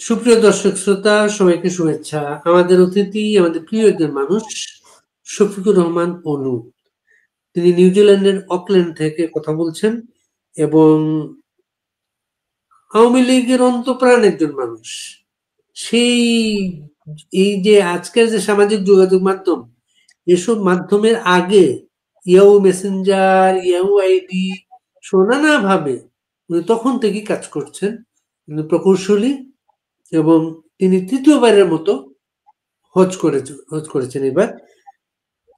সুপ্রিয় দর্শক শ্রোতা, সবাইকে শুভেচ্ছা। আমাদের অতিথি আমাদের প্রিয় একজন মানুষ, শফিকুর রহমান অনু। তিনি নিউজিল্যান্ডের অকল্যান্ড থেকে কথা বলছেন এবং আওয়ামী লীগের অন্তঃপ্রাণ একজন মানুষ। সেই এই যে আজকের যে সামাজিক যোগাযোগ মাধ্যম, এসব মাধ্যমের আগে ইয়াহু মেসেঞ্জার, ইয়াহু আইডি নানা ভাবে উনি তখন থেকেই কাজ করছেন। তিনি প্রকৌশলী এবং তিনি তৃতীয়বারের মতো হজ করেছেন এবার।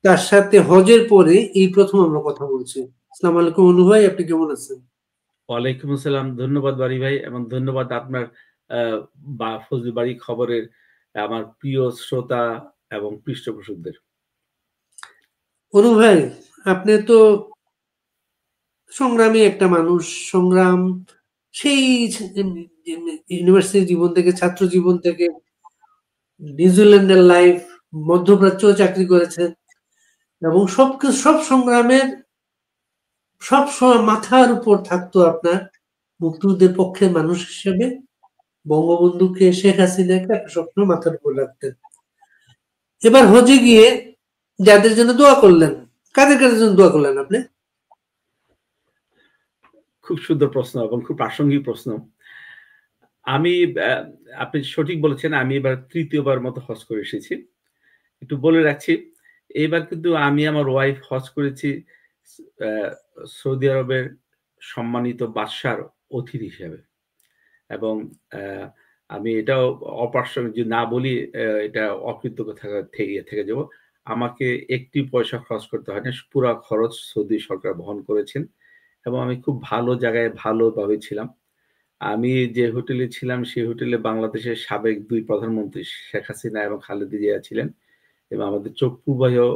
তার সাথে হজের পরে এই প্রথম আমরা কথা বলছি। আসসালামু আলাইকুম অনু ভাই, আপনি কেমন আছেন? ওয়ালাইকুম আসসালাম। ধন্যবাদ বাড়ি ভাই, এবং ধন্যবাদ আপনার বা ফজলু বাড়ি খবরের আমার প্রিয় শ্রোতা এবং পৃষ্ঠপোষকদের। অনু ভাই, আপনি তো সংগ্রামী একটা মানুষ। সংগ্রাম সেই ইউনিভার্সিটি জীবন থেকে, ছাত্র জীবন থেকে নিউজিল্যান্ডের লাইফ, মধ্যপ্রাচ্যও চাকরি করেছেন এবং সব সংগ্রামের সব সময় মাথার উপর থাকতো আপনার মুক্তিযুদ্ধের পক্ষের মানুষ হিসেবে বঙ্গবন্ধুকে, শেখ হাসিনাকে একটা স্বপ্ন মাথার উপর রাখতেন। এবার হজে গিয়ে যাদের জন্য দোয়া করলেন, কাদের জন্য দোয়া করলেন আপনি? খুব সুন্দর প্রশ্ন এবং খুব প্রাসঙ্গিক প্রশ্ন। আমি আপনি সঠিক বলেছেন, আমি এবার তৃতীয়বার মতো হজ করে এসেছি। একটু বলে রাখছি, এবার কিন্তু আমি আমার ওয়াইফ হজ করেছি সৌদি আরবের সম্মানিত বাদশার অতিথি হিসেবে। এবং আমি এটাও অপ্রাসঙ্গিক যদি না বলি, এটা অকৃতজ্ঞ থেকে যাব। আমাকে একটি পয়সা খরচ করতে হয় না, পুরা খরচ সৌদি সরকার বহন করেছেন এবং আমি খুব ভালো জায়গায় ভালোভাবে ছিলাম। আমি যে হোটেলে ছিলাম সেই হোটেলে বাংলাদেশের সাবেক ২ প্রধানমন্ত্রী শেখ হাসিনা এবং খালেদা জিয়া ছিলেন, এবং আমাদের চপ্পু ভাইও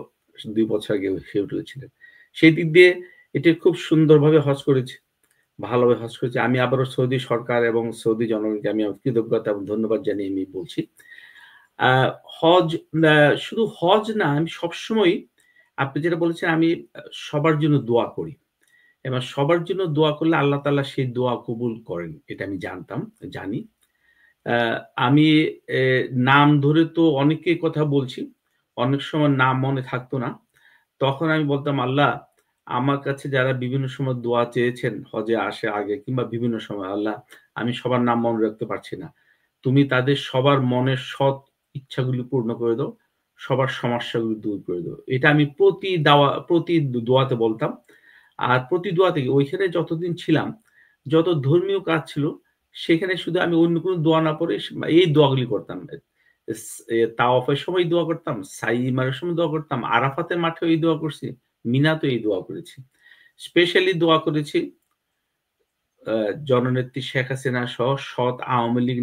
২ বছর আগে সেই হোটেলে ছিলেন। সেই দিক দিয়ে এটি খুব সুন্দরভাবে হজ করেছি, ভালোভাবে হজ করেছি। আমি আবারও সৌদি সরকার এবং সৌদি জনগণকে আমি আমার কৃতজ্ঞতা এবং ধন্যবাদ জানিয়ে আমি বলছি। হজ শুধু হজ না, আমি সবসময়ই আপনি যেটা বলেছেন, আমি সবার জন্য দোয়া করি। এবার সবার জন্য দোয়া করলে আল্লাহ তাআলা সেই দোয়া কবুল করেন। এটা আমি জানি। আ আমি নাম ধরে তো অনেকের কথা বলছি। অনেক সময় নাম মনে থাকতো না। তখন আমি বলতাম, "আল্লাহ, আমার কাছে যারা বিভিন্ন সময় দোয়া চেয়েছেন হজে আসার আগে কিংবা বিভিন্ন সময়, আল্লাহ আমি সবার নাম মনে রাখতে পারছি না। তুমি তাদের সবার মনের সৎ ইচ্ছাগুলি পূর্ণ করে দাও। সবার সমস্যাগুলি দূর করে দাও।" এটা আমি প্রতি দোয়াতে বলতাম। আর প্রতি দোয়াতে ওইখানে যতদিন ছিলাম, যত ধর্মীয় কাজ ছিল, সেখানে শুধু আমি অন্য কোনো দোয়া না পড়ে এই দোয়াগুলি করতাম। তাওয়াফের সময় দোয়া করতাম, সাই মারার সময় দোয়া করতাম, আরাফাতের মাঠেও এই দোয়া করছি, মিনাতেও এই দোয়া করেছি। স্পেশালি দোয়া করেছি আ জননেত্রী শেখ হাসিনা সহ সৎ আওয়ামী লীগ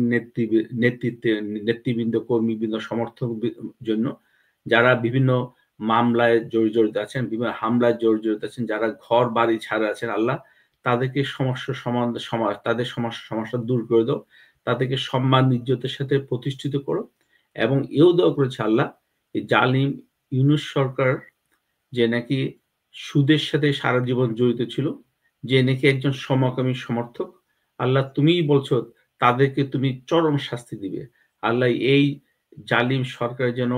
নেতৃবৃন্দ, কর্মীবৃন্দ, সমর্থক জন্য, যারা বিভিন্ন মামলায় জড়িত আছেন, বিভিন্ন হামলায় জড়িত আছেন, যারা ঘর-বাড়ি ছাড়া আছেন। আল্লাহ তাদেরকে তাদের সমস্যা দূর করে দাও। তাদেরকে সম্মান ইজ্জতের সাথে প্রতিষ্ঠিত করো, এবং এও দোয়া করেছি, আল্লাহ এই জালিম ইউনূস সরকার, যে নাকি সুদের সাথে সারা জীবন জড়িত ছিল, যে নাকি একজন সমকামী সমর্থক, আল্লাহ তুমিই বলছো তাদেরকে তুমি চরম শাস্তি দিবে। আল্লাহ এই জালিম সরকার যেন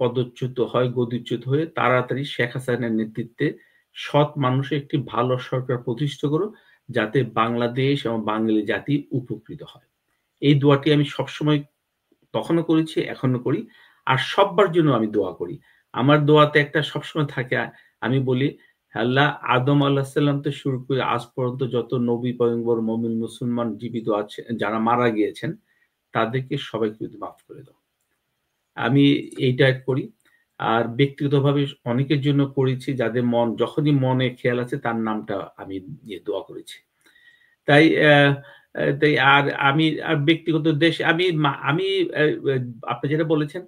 পদচ্যুত হয়, গদিচ্যুত হয়ে তাড়াতাড়ি শেখ হাসিনার নেতৃত্বে সৎ মানুষের একটি ভালো সরকার প্রতিষ্ঠা করো, যাতে বাংলাদেশ এবং বাঙালি জাতি উপকৃত হয়। এই দোয়াটি আমি সবসময় তখনও করেছি, এখনো করি। আর সব্বার জন্য আমি দোয়া করি। আমার দোয়াতে একটা সবসময় থাকে, আমি বলি, আল্লাহ আদম আলাইহিস সালাম থেকে শুরু করে আজ পর্যন্ত যত নবী, পয়গম্বর, মুমিন, মুসলমান জীবিত আছে, যারা মারা গিয়েছেন, তাদেরকে সবাইকে তুমি মাফ করে দাও। আমি এইটা করি। আর ব্যক্তিগতভাবে অনেকের জন্য করেছি, যাদের যখনই মনে খেয়াল আছে তার নামটা আমি নিয়ে দোয়া করেছি। তাই আমি ব্যক্তিগত দেশে আমি আপনি যেটা বলেছেন,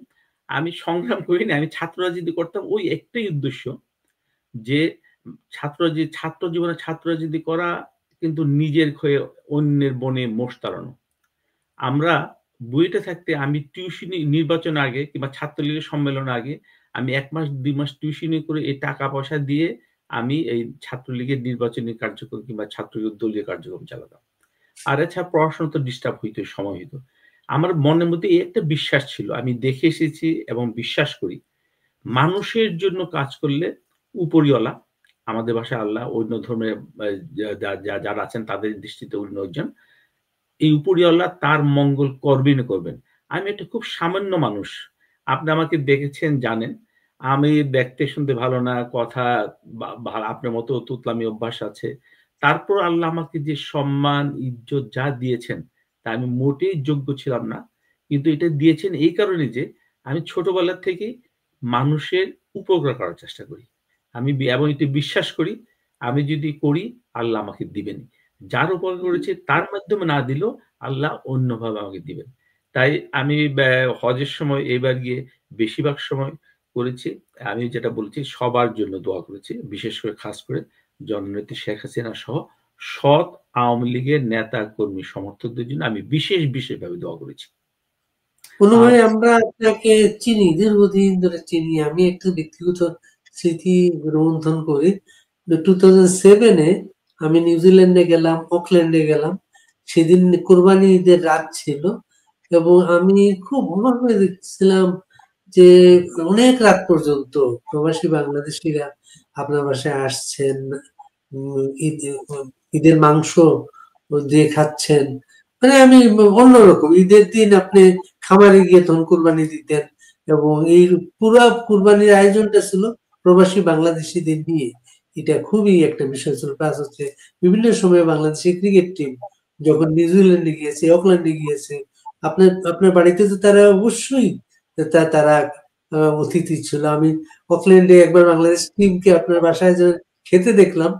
আমি সংগ্রাম করিনি। আমি ছাত্র রাজনীতি করতাম ওই একটাই উদ্দেশ্য যে ছাত্র জীবনে ছাত্র রাজনীতি করা কিন্তু নিজের হয়ে অন্যের বনে মোষ তাড়ানো। আমরা বুয়েটে থাকতে আমি টিউশনি নির্বাচন আগে কিংবা ছাত্রলীগের সম্মেলনের আগে আমি ১ মাস ২ মাস টিউশনি করে এই টাকা পয়সা দিয়ে আমি এই ছাত্রলীগের নির্বাচনী কার্যক্রম কিংবা ছাত্রলীগের দলীয় কার্যক্রম চালাতাম। আর এছাড়া পড়াশোনা তো ডিস্টার্ব হইতো, সময় হইতো। আমার মনের মধ্যে এই একটা বিশ্বাস ছিল। আমি দেখে এসেছি এবং বিশ্বাস করি। মানুষের জন্য কাজ করলে উপরিওয়ালা, আমাদের ভাষায় আল্লাহ, অন্য ধর্মের আ যারা আছেন তাদের দৃষ্টিতে অন্য একজন, এই উপরিওয়ালা তার মঙ্গল করবেন করবেন। আমি একটা খুব সামান্য মানুষ। আপনি আমাকে দেখেছেন, জানেন। আমি দেখতে শুনতে ভালো না, কথা আপনার মতো তুতলামি অভ্যাস আছে। তারপর আল্লাহ আমাকে যে সম্মান, ইজ্জত যা দিয়েছেন, তা আমি মোটেই যোগ্য ছিলাম না। কিন্তু এটা দিয়েছেন এই কারণে যে, আমি ছোটবেলা থেকেই মানুষের উপকার করার চেষ্টা করি। আমি এবং এটি বিশ্বাস করি, আমি যদি করি আল্লাহ আমাকে দিবেন। যার উপকার করেছি তার মাধ্যমে না দিলেও আল্লাহ অন্যভাবে আমাকে দিবেন। তাই আমি হজের সময় এবার গিয়ে বেশিরভাগ সময় করেছি। আমি যেটা বলেছি সবার জন্য দোয়া করেছি। বিশেষ করে খাস করে জননেত্রী শেখ হাসিনা সহ সৎ আওয়ামী লীগের নেতা, কর্মী, সমর্থকদের জন্য আমি বিশেষভাবে দোয়া করেছি। অনু আর ভাই, আমরা আপনাকে চিনি, দীর্ঘদিন ধরে চিনি। আমি একটু ব্যক্তিগত স্মৃতি রোমন্থন করি। 2007 এ আমি নিউজিল্যান্ডে গেলাম, অকল্যান্ডে গেলাম। সেদিন কোরবানি ঈদের রাত ছিল এবং আমি খুব অবাক হয়ে দেখছিলাম যে অনেক রাত পর্যন্ত প্রবাসী বাংলাদেশিরা আপনার বাসায় আসছেন, ঈদের মাংস দিয়ে খাচ্ছেন। মানে আমি অন্যরকম, ঈদের দিন আপনি খামারে গিয়ে তখন কুরবানি দিতেন এবং এই পুরা কুরবানির আয়োজনটা ছিল প্রবাসী বাংলাদেশিদের নিয়ে। এটা খুবই একটা বিষয় ছিল। প্লাস হচ্ছে বিভিন্ন সময়ে বাংলাদেশের ক্রিকেট টিম যখন নিউজিল্যান্ডে গিয়েছে, অকল্যান্ডে গিয়েছে, আপনার আপনার বাড়িতে তো তারা অবশ্যই তারা অতিথি ছিল। আমি অকল্যান্ডে একবার বাংলাদেশ টিমকে আপনার বাসায় যে খেতে দেখলাম,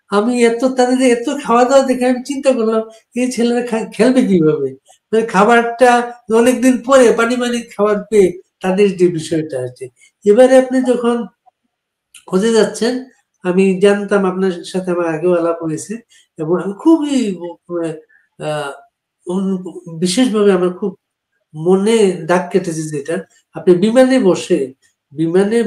আমি তাদের যে এত খাওয়া দাওয়া দেখে আমি চিন্তা করলাম এই ছেলেরা খেলবে কিভাবে। মানে খাবারটা অনেকদিন পরে পারিবারিক খাবার পেয়ে তাদের যে বিষয়টা আছে। এবারে আপনি যখন খোঁজে যাচ্ছেন, আমি জানতাম আপনার সাথে আমার আগেও আলাপ হয়েছে এবং আমি খুবই আহ বিশেষভাবে আমার খুব মনে দাগ কেটেছে যেটা, আপনি বিমানে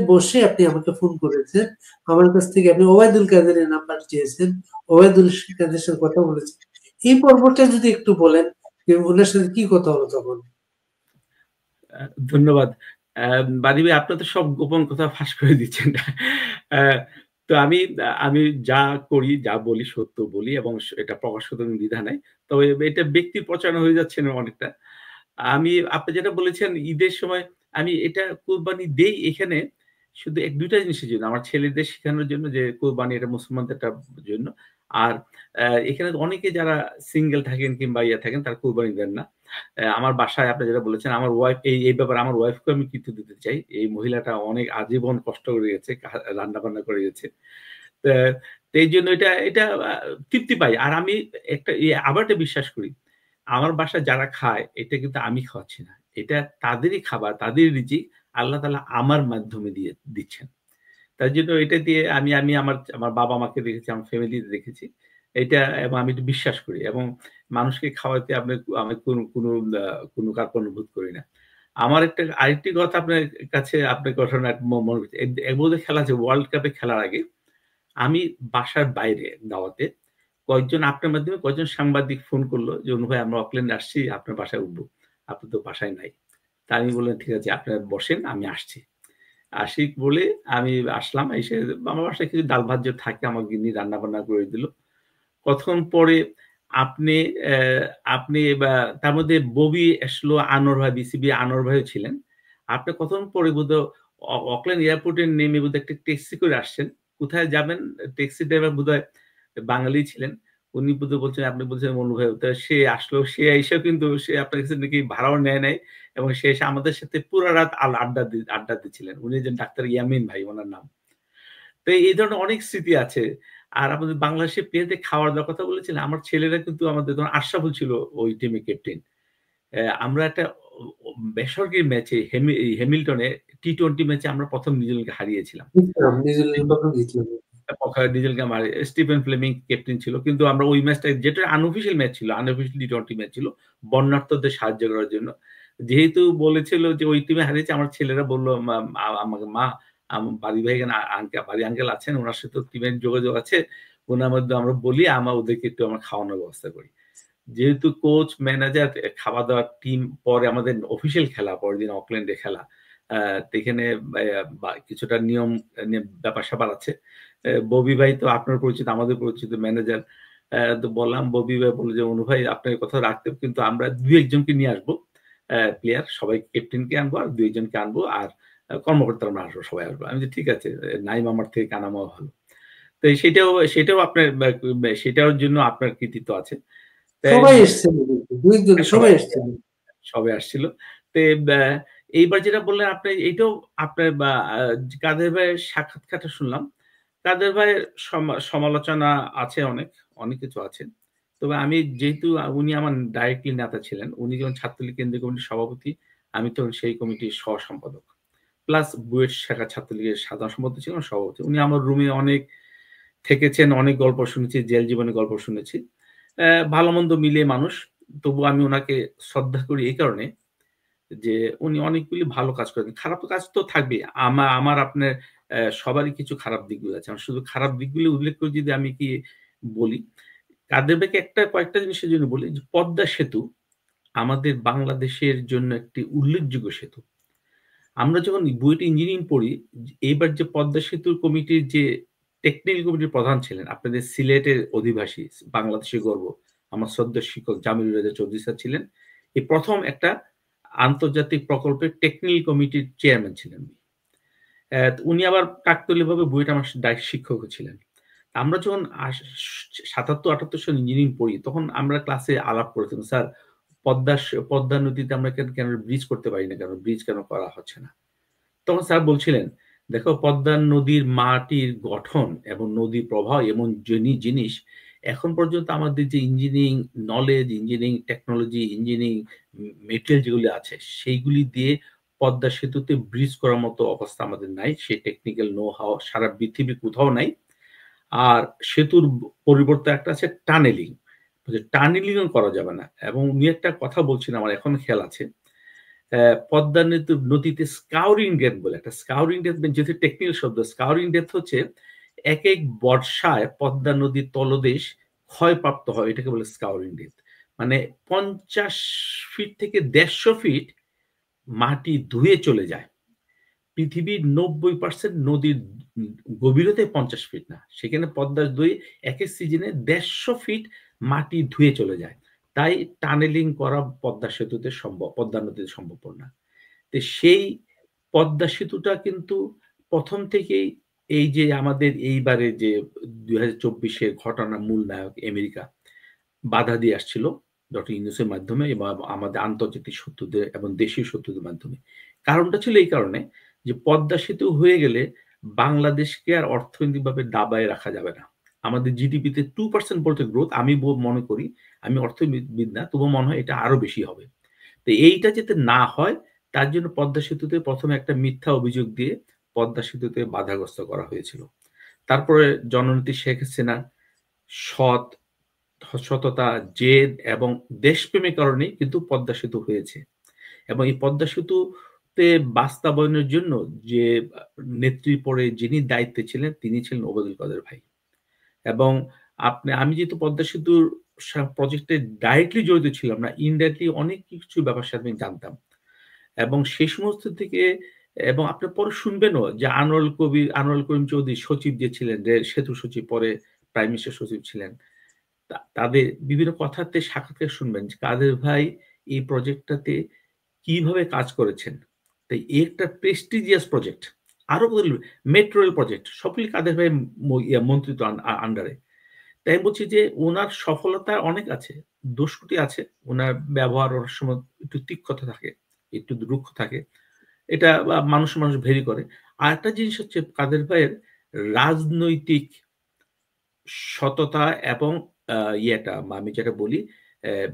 বসে আপনি আমাকে ফোন করেছেন। আমার কাছ থেকে আপনি ওবায়দুল কাদেরের নাম্বার চেয়েছেন, ওবায়দুল কাদের সাথে কথা বলেছেন। এই পর্বটা যদি একটু বলেন যে ওনার সাথে কি কথা হলো তখন। আ ধন্যবাদ। বানি ভাই, আপনার তো সব গোপন কথা ফাঁস করে দিচ্ছেন। আ তো আমি যা করি, যা বলি সত্য বলি এবং এটা প্রকাশ করতে কোনো দ্বিধা নাই। তবে এটা ব্যক্তি প্রচারণা হয়ে যাচ্ছে না অনেকটা। আপনি যেটা বলেছেন ঈদের সময় আমি এটা কোরবানি দেই এখানে শুধু ১-২ টা জিনিসের জন্য। আমার ছেলেদের শেখানোর জন্য যে কোরবানি এটা মুসলমানদের জন্য। আর এখানে অনেকে যারা সিঙ্গেল থাকেন কিংবা থাকেন তারা কোরবানি দেন না। আমার বাসায় আপনি যেটা বলেছেন, আমার ওয়াইফ এই ব্যাপারে আমার ওয়াইফকেও আমি কৃতিত্ব দিতে চাই। এই মহিলাটা অনেক আজীবন কষ্ট করে গেছে, রান্না-বান্না করে গেছে। তা তো এইজন্য এটা তৃপ্তি পাই। আর আমি আবার একটা বিশ্বাস করি। আমার বাসায় যারা খায় এটা কিন্তু আমি খাওয়াচ্ছি না। এটা তাদেরই খাবার, তাদেরই রিজিক আল্লাহ তাআলা আমার মাধ্যমে দিচ্ছেন। তার জন্য এটা দিয়ে আমি আমি আমার আমার বাবা-মাকে দেখেছি, আমার ফ্যামিলিতে দেখেছি। এটা এবং আমি এটা বিশ্বাস করি এবং মানুষকে খাওয়াতে আমি কোনো কার্পণ্য বোধ করি না। আমার আরেকটি কথা আপনার কাছে আপনার ঘটনা মনে হচ্ছে। এর মধ্যে খেলা আছে, ওয়ার্ল্ড কাপে খেলার আগে আমি বাসার বাইরে দাওয়াতে কয়েকজন আপনার মাধ্যমে কয়েকজন সাংবাদিক ফোন করল যে, "অনু ভাই, আমরা অকল্যান্ডে আসছি, আপনার বাসায় উঠবো। আপনি তো বাসায় নাই।" তা আমি বললাম, "ঠিক আছে, আপনারা বসেন, আমি আসছি।" বলে আমি আসলাম। এসে আমার বাসায় কিছু ডাল ভাত যে থাকে আমার গিন্নি রান্না-বান্না করে দিল। কতক্ষণ পরে আপনি অ্যা আপনি বা তার মধ্যে ববি আসলো, আনোয়ার ভাই, বিসিবি আনোয়ার ভাইও ছিলেন। আপনি কতক্ষণ পরে বোধহয় অকল্যান্ড এয়ারপোর্টে নেমে বোধহয় একটা ট্যাক্সি করে আসছেন। কোথায় যাবেন? ট্যাক্সি ড্রাইভার বোধহয় বাঙালি ছিলেন। উনি বোধহয় বলছেন, আপনি বলছেন মনু ভাই। তো সে আসলো। সে এসেও কিন্তু সে আপনার কাছে নাকি ভাড়াও নেয় নাই এবং সে এসে আমাদের সাথে পুরা রাত আড্ডা দিচ্ছিলেন। উনি হচ্ছেন ডাক্তার ইয়ামিন ভাই, উনার নাম। তো এই ধরনের অনেক স্মৃতি আছে। আর আমাদের বাংলাদেশের প্লেয়ারদের খাওয়া-দাওয়ার কথা বলেছিলেন। আমার ছেলেরা কিন্তু আমাদের ধরুন আশরাফুল ছিল ওই টিমের ক্যাপ্টেন। আমরা একটা ও ও বেসরকারি ম্যাচে হ্যামিল্টনে টি-20 ম্যাচে আমরা ১ম নিউজিল্যান্ডকে হারিয়েছিলাম। জিতলাম, নিউজিল্যান্ড কখন জিতলাম। নিউজিল্যান্ডকে মারি স্টিফেন ফ্লেমিং ক্যাপ্টেন ছিল। কিন্তু আমরা ওই ম্যাচটা যেটা আনঅফিশিয়াল ম্যাচ ছিল, আনঅফিশিয়াল টি-20 ম্যাচ ছিল বন্যার্তদের সাহায্য করার জন্য। যেহেতু বলেছিল যে ওই টিমে হারিয়েছে, আমার ছেলেরা বলল আমাকে, "মা, বাড়ি ভাই এখানে বাড়ি আঙ্কেল আছেন, উনার সাথে টিমের যোগাযোগ আছে। উনার মধ্যে আমরা বলি ওদেরকে একটু আমরা খাওয়ানোর ব্যবস্থা করি।" যেহেতু কোচ, ম্যানেজার, খাওয়া-দাওয়ার টিম, পরে আমাদের অফিসিয়াল খেলা, পরের দিন অকল্যান্ডে খেলা। তো এখানে কিছুটা নিয়ম ব্যাপার-স্যাপার আছে। ববি ভাই তো আপনার পরিচিত, আমাদের পরিচিত ম্যানেজার। তো বললাম, ববি ভাই বলল যে, "অনু ভাই আপনার কথা রাখতে হবে, কিন্তু আমরা ২-১ জনকে নিয়ে আসবো প্লেয়ার। সবাই ক্যাপ্টেনকে আনবো আর ২-১ জনকে আনবো। আর কর্মকর্তারা আমরা আসবো, সবাই আসবো।" আমি বলছি, "ঠিক আছে, নাইম আমার থেকে কানামাও ভালো।" তো সেটাও আপনার সেটার জন্য আপনার কৃতিত্ব আছে। তাই সবাই এসছিল কিন্তু ২ জন সবাই সবাই এসছিল। সবাই আসছিল। তো এইবার যেটা বললেন আপনি, এইটাও আপনার কাদের ভাইয়ের সাক্ষাৎকারটা শুনলাম। কাদের ভাইয়ের সমালোচনা আছে অনেক, অনেক কিছু আছে। তবে আমি যেহেতু উনি আমার ডাইরেক্টলি নেতা ছিলেন। উনি যখন ছাত্রলীগ কেন্দ্রীয় কমিটির সভাপতি, আমি তখন সেই কমিটির সহ-সম্পাদক। প্লাস বুয়েট শাখা ছাত্রলীগের সাধারণ সম্পাদক ছিলাম, সভাপতি। উনি আমার রুমে অনেক থেকেছেন, অনেক গল্প শুনেছি, জেল জীবনের গল্প শুনেছি। ভালো-মন্দ মিলিয়ে মানুষ। তবুও আমি উনাকে শ্রদ্ধা করি এই কারণে যে উনি অনেকগুলি ভালো কাজ করেন। খারাপ কাজ তো থাকবেই। আমার আপনার সবারই কিছু খারাপ দিকগুলো আছে। আমি শুধু খারাপ দিকগুলো উল্লেখ করে যদি আমি কি বলি, কাদের ভাইকে কয়েকটা জিনিসের জন্য বলি যে পদ্মা সেতু আমাদের বাংলাদেশের জন্য একটি উল্লেখযোগ্য সেতু। আমরা যখন বুয়েটে ইঞ্জিনিয়ারিং পড়ি, এইবার যে পদ্মা সেতু কমিটির যে টেকনিক্যাল কমিটির প্রধান ছিলেন, আপনাদের সিলেটের অধিবাসী, বাংলাদেশের গর্ব, আমার শ্রদ্ধেয় শিক্ষক জামিলুর রেজা চৌধুরী স্যার ছিলেন। এই ১ম একটা আন্তর্জাতিক প্রকল্পের টেকনিক্যাল কমিটির চেয়ারম্যান ছিলেন উনি। উনি আবার কাকতালীয়ভাবে বুয়েটে আমার শিক্ষকও ছিলেন। আমরা যখন ৭৭-৭৮ সালে ইঞ্জিনিয়ারিং পড়ি, তখন আমরা ক্লাসে আলাপ করেছিলাম, "স্যার, পদ্মা নদীতে আমরা কেন ব্রিজ করতে পারি না কেন? ব্রিজ কেন করা হচ্ছে না?" তখন স্যার বলছিলেন, "দেখো, পদ্মা নদীর মাটির গঠন এবং নদী প্রবাহ এমন জিনিস, এখন পর্যন্ত আমাদের যে engineering knowledge, engineering technology, engineering material যেগুলি আছে, সেইগুলি দিয়ে পদ্মা সেতুতে ব্রিজ করার মতো অবস্থা আমাদের নাই। সেই টেকনিক্যাল নো হাও সারা পৃথিবীর কোথাও নাই। আর সেতুর পরিবর্তে একটা আছে টানেলিং। টানেলিং ও করা যাবে না।" এবং উনি একটা কথা বলছিলেন, আমার এখনো খেয়াল আছে। পদ্মা নদীতে স্কাউরিং ডেপথ বলে একটা, স্কাউরিং ডেপথ যেহেতু টেকনিক্যাল শব্দ, স্কাউরিং ডেপথ হচ্ছে একেক বর্ষায় পদ্মা নদীর তলদেশ ক্ষয়প্রাপ্ত হয়। এটাকে বলে স্কাউরিং ডেপথ। মানে ৫০ ফিট থেকে ১৫০ ফিট মাটি ধুয়ে চলে যায়। পৃথিবীর ৯০% নদীর গভীরতাই ৫০ ফিট না। সেখানে পদ্মার একেক সিজনে ১৫০ ফিট মাটি ধুয়ে চলে যায়। তাই টানেলিং করা পদ্মা নদীতে সম্ভবপর না। তো সেই পদ্মা সেতুটা কিন্তু ১ম থেকেই এই যে আমাদের এইবারে যে ২০২৪ এর ঘটনার মূল নায়ক আমেরিকা বাধা দিয়ে আসছিল ডক্টর ইউনূসের মাধ্যমে এবং আমাদের আন্তর্জাতিক শত্রুদের এবং দেশীয় শত্রুদের মাধ্যমে। কারণটা ছিল এই কারণে যে পদ্মা সেতু হয়ে গেলে বাংলাদেশকে আর অর্থনৈতিকভাবে দাবায় রাখা যাবে না। আমাদের জিডিপিতে 2% বলতে গ্রোথ, আমি মনে করি, আমি অর্থবিদ না, তবুও মনে হয় এটা আরো বেশি হবে। তো এইটা যাতে না হয়, তার জন্য পদ্মা সেতুতে ১ম এ একটা মিথ্যা অভিযোগ দিয়ে পদ্মা সেতুতে বাধাগ্রস্ত করা হয়েছিল। তারপরে জননেত্রী শেখ হাসিনা সৎ সততা, জেদ এবং দেশপ্রেমের কারণেই কিন্তু পদ্মা সেতু হয়েছে। এবং এই পদ্মা সেতুতে বাস্তবায়নের জন্য যে নেত্রী পরে যিনি দায়িত্বে ছিলেন, তিনি ছিলেন ওবায়দুল কাদের ভাই। এবং আমি যেহেতু পদ্মা সেতুর প্রজেক্টে ডাইরেক্টলি জড়িত ছিলাম না, ইনডাইরেক্টলি অনেক কিছু ব্যাপার স্যাপার আমি জানতাম। এবং সেই সমস্ত থেকে, এবং আপনি পরে শুনবেনও যে আনোয়ারুল করিম চৌধুরী সচিব যে ছিলেন, সেতু সচিব, পরে প্রাইম মিনিস্টার সচিব ছিলেন। তাদের বিভিন্ন কথাতে সাক্ষাৎকার শুনবেন যে কাদের ভাই এই প্রজেক্টটাতে কিভাবে কাজ করেছেন। তাই একটা প্রেস্টিজিয়াস প্রজেক্ট। আরো বলব, মেট্রো রেল প্রজেক্ট সবগুলি কাদের ভাই মন্ত্রিত্ব আন্ডারে। তাই আমি বলছি যে উনার সফলতা অনেক আছে, দোষ ত্রুটি আছে। উনার ব্যবহার অনেক সময় একটু তিক্ততা থাকে, একটু রুক্ষ থাকে। এটা মানুষ ভেরি করে। আরেকটা জিনিস হচ্ছে কাদের ভাইয়ের রাজনৈতিক সততা এবং আ ইয়েটা আমি যেটা বলি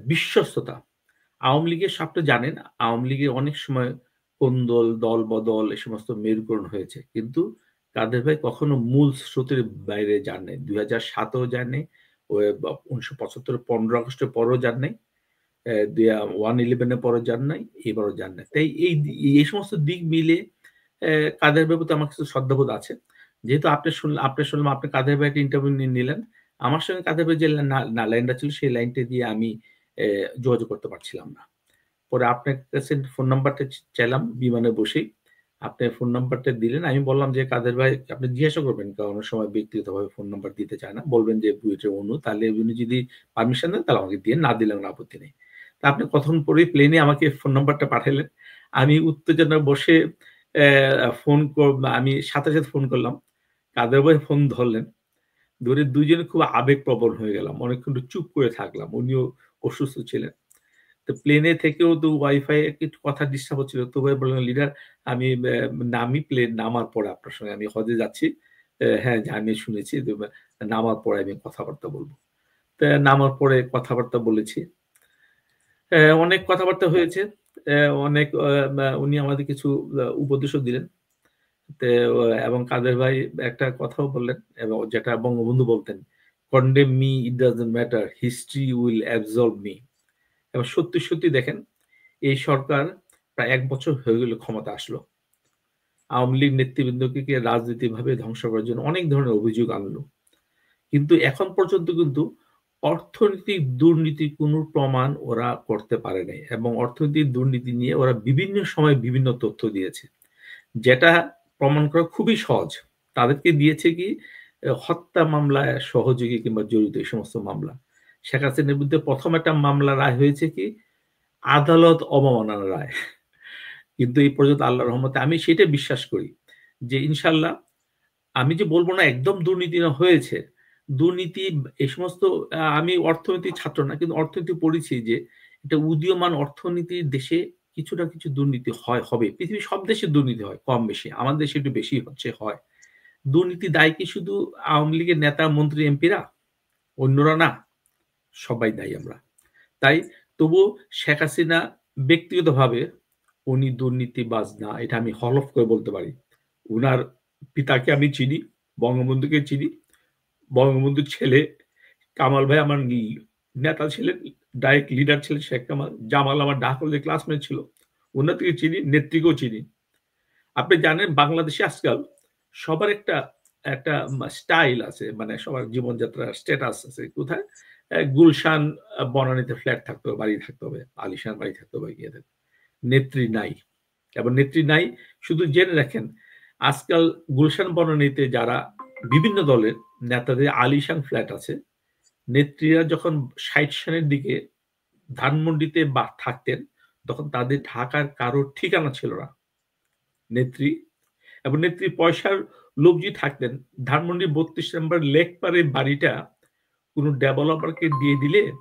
বিশ্বস্ততা। আওয়ামী লীগের আপনি জানেন, আওয়ামী লীগের অনেক সময় কোন্দল, দল-বদল এ সমস্ত মেরুকরণ হয়েছে। কিন্তু কাদের ভাই কখনো মূল স্রোতের বাইরে যান নাই। ২০০৭ এও যান নাই। ১৯৭৫ এর ১৫ আগস্টের পরেও যান নাই। 111 এর পরেও যান নাই, এবারও যান নাই। তাই এই সমস্ত দিক মিলে কাদের ভাইয়ের প্রতি আমার কিছু শ্রদ্ধাবোধ আছে। যেহেতু আপনি শুনলাম আপনি কাদের ভাইয়ের একটা ইন্টারভিউ নিলেন। আমার সঙ্গে কাদের ভাইয়ের যে লাইনটা ছিল সেই লাইনটা দিয়ে আমি যোগাযোগ করতে পারছিলাম না। পরে আপনার কাছে ফোন নাম্বারটা চাইলাম বিমানে বসেই। আপনি ফোন নাম্বারটা দিলেন। আমি বললাম যে, "কাদের ভাই" আপনি জিজ্ঞাসা করবেন, কারণ অনেক সময় ব্যক্তিগতভাবে ফোন নাম্বার দিতে চায় না। বলবেন যে, "বুয়েটের অনু।" তাহলে উনি যদি পারমিশন দেন তাহলে আমাকে দিয়েন, না দিলে কোনো আপত্তি নেই। তা আপনি কতক্ষণ পরেই প্লেনে আমাকে ফোন নাম্বারটা পাঠাইলেন। আমি উত্তেজনায় বসে ফোন আমি সাথে, সাথে ফোন করলাম। কাদের ভাই ফোন ধরলেন। ধরে ২ জনে খুব আবেগপ্রবণ হয়ে গেলাম। অনেকক্ষণ চুপ করে থাকলাম। উনিও অসুস্থ ছিলেন। তো প্লেনে থেকেও তো ওয়াইফাই একটু কথা ডিস্টার্ব হচ্ছিল। তো ভাই বললেন, "লিডার আমি নামি, প্লেন নামার পরে আপনার সঙ্গে আমি হজে যাচ্ছি। হ্যাঁ, আমি শুনেছি। নামার পরে আমি কথাবার্তা বলব।" তো নামার পরে কথাবার্তা বলেছি। অনেক কথাবার্তা হয়েছে। অনেক উনি আমাদের কিছু উপদেশও দিলেন। তে এবং কাদের ভাই একটা কথাও বললেন এবং যেটা বঙ্গবন্ধু বলতেন, "Condemn me, it doesn't matter. History will absolve me." এবং সত্যি, সত্যি দেখেন এই সরকার প্রায় ১ বছর হয়ে গেল ক্ষমতা আসলো। আওয়ামী লীগ নেতৃবৃন্দকে রাজনৈতিকভাবে ধ্বংস করার জন্য অনেক ধরনের অভিযোগ আনলো। কিন্তু এখন পর্যন্ত কিন্তু অর্থনৈতিক দুর্নীতির কোনো প্রমাণ ওরা করতে পারে নাই এবং অর্থনৈতিক দুর্নীতি নিয়ে ওরা বিভিন্ন সময় বিভিন্ন তথ্য দিয়েছে। যেটা প্রমাণ করা খুবই সহজ। তাদেরকে দিয়েছে কি হত্যা মামলায় সহযোগী কিংবা জড়িত এই সমস্ত মামলা। শেখ হাসিনার বিরুদ্ধে ১ম একটা মামলা রায় হয়েছে কি আদালত অবমাননার রায়। কিন্তু এই পর্যন্ত আল্লাহর রহমতে আমি সেটা বিশ্বাস করি যে ইনশাআল্লাহ আমি যে বলব না একদম দুর্নীতি না হয়েছে। দুর্নীতি এই সমস্ত আমি অর্থনীতির ছাত্র না কিন্তু অর্থনীতি পড়েছি যে এটা উদীয়মান অর্থনীতির দেশে কিছু না কিছু দুর্নীতি হবে। পৃথিবীর সব দেশে দুর্নীতি হয় কম বেশি। আমাদের দেশে একটু বেশি হয়। দুর্নীতি দায় কি শুধু আওয়ামী লীগের নেতা, মন্ত্রী, এমপিরা? অন্যরা না? সবাই দায়ী আমরা। তাই তবুও শেখ হাসিনা ব্যক্তিগতভাবে উনি দুর্নীতিবাজ না। এটা আমি হলফ করে বলতে পারি। উনার পিতাকে আমি চিনি, বঙ্গবন্ধুকে চিনি। বঙ্গবন্ধুর ছেলে কামাল ভাই আমার নেতা ছিলেন, ডাইরেক্ট লিডার ছিলেন শেখ কামাল। জামাল আমার ঢাকা কলেজের ক্লাসমেট ছিল। উনাদেরকে চিনি, নেত্রীকেও চিনি। আপনি জানেন বাংলাদেশে আজকাল সবার একটা একটা স্টাইল আছে। মানে সবার জীবনযাত্রার স্ট্যাটাস আছে। কোথায়? গুলশান বনানীতে ফ্ল্যাট থাকতে হবে, বাড়ি থাকতে হবে, আলিশান বাড়ি থাকতে হবে গিয়ে দেখেন। নেত্রী নাই। এবং নেত্রী নাই শুধু জেনে রাখেন, আজকাল গুলশান বনানীতে যারা বিভিন্ন দলের নেতাদের আলিশান ফ্ল্যাট আছে, নেত্রীরা যখন ৬০ সালের দিকে ধানমন্ডিতে থাকতেন, তখন তাদের ঢাকার কারোর ঠিকানা ছিল না। নেত্রী এবং নেত্রীর পয়সার লোভ যদি থাকতেন, ধানমন্ডির ৩২ নম্বর লেকপাড়ের বাড়িটা কোন ডেভেলপারকে দিয়ে দিলে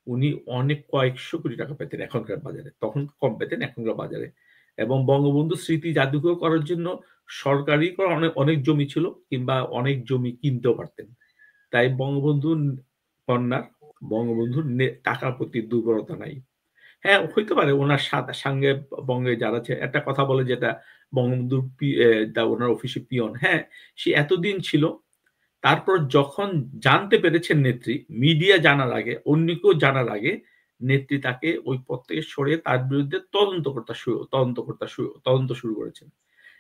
উনি অনেক কয়েকশো কোটি টাকা পেতেন এখনকার বাজারে। তখন কম পেতেন এখনকার বাজারে। এবং বঙ্গবন্ধু স্মৃতি জাদুঘর করার জন্য সরকারি অনেক, অনেক জমি ছিল কিংবা অনেক জমি কিনতেও পারতেন। তাই বঙ্গবন্ধুর কন্যা, বঙ্গবন্ধুর টাকার প্রতি দুর্বলতা নাই। হ্যাঁ, হইতে পারে উনার সঙ্গে বঙ্গে যারা আছে একটা কথা বলে যেটা বঙ্গবন্ধুর উনার অফিসে পিয়ন। হ্যাঁ, সে এতদিন ছিল। তারপর যখন জানতে পেরেছেন নেত্রী, মিডিয়া জানার আগে, অন্য কেউ জানার আগে নেত্রী তাকে ওই পদ থেকে সরিয়ে তার বিরুদ্ধে তদন্ত শুরু করেছেন।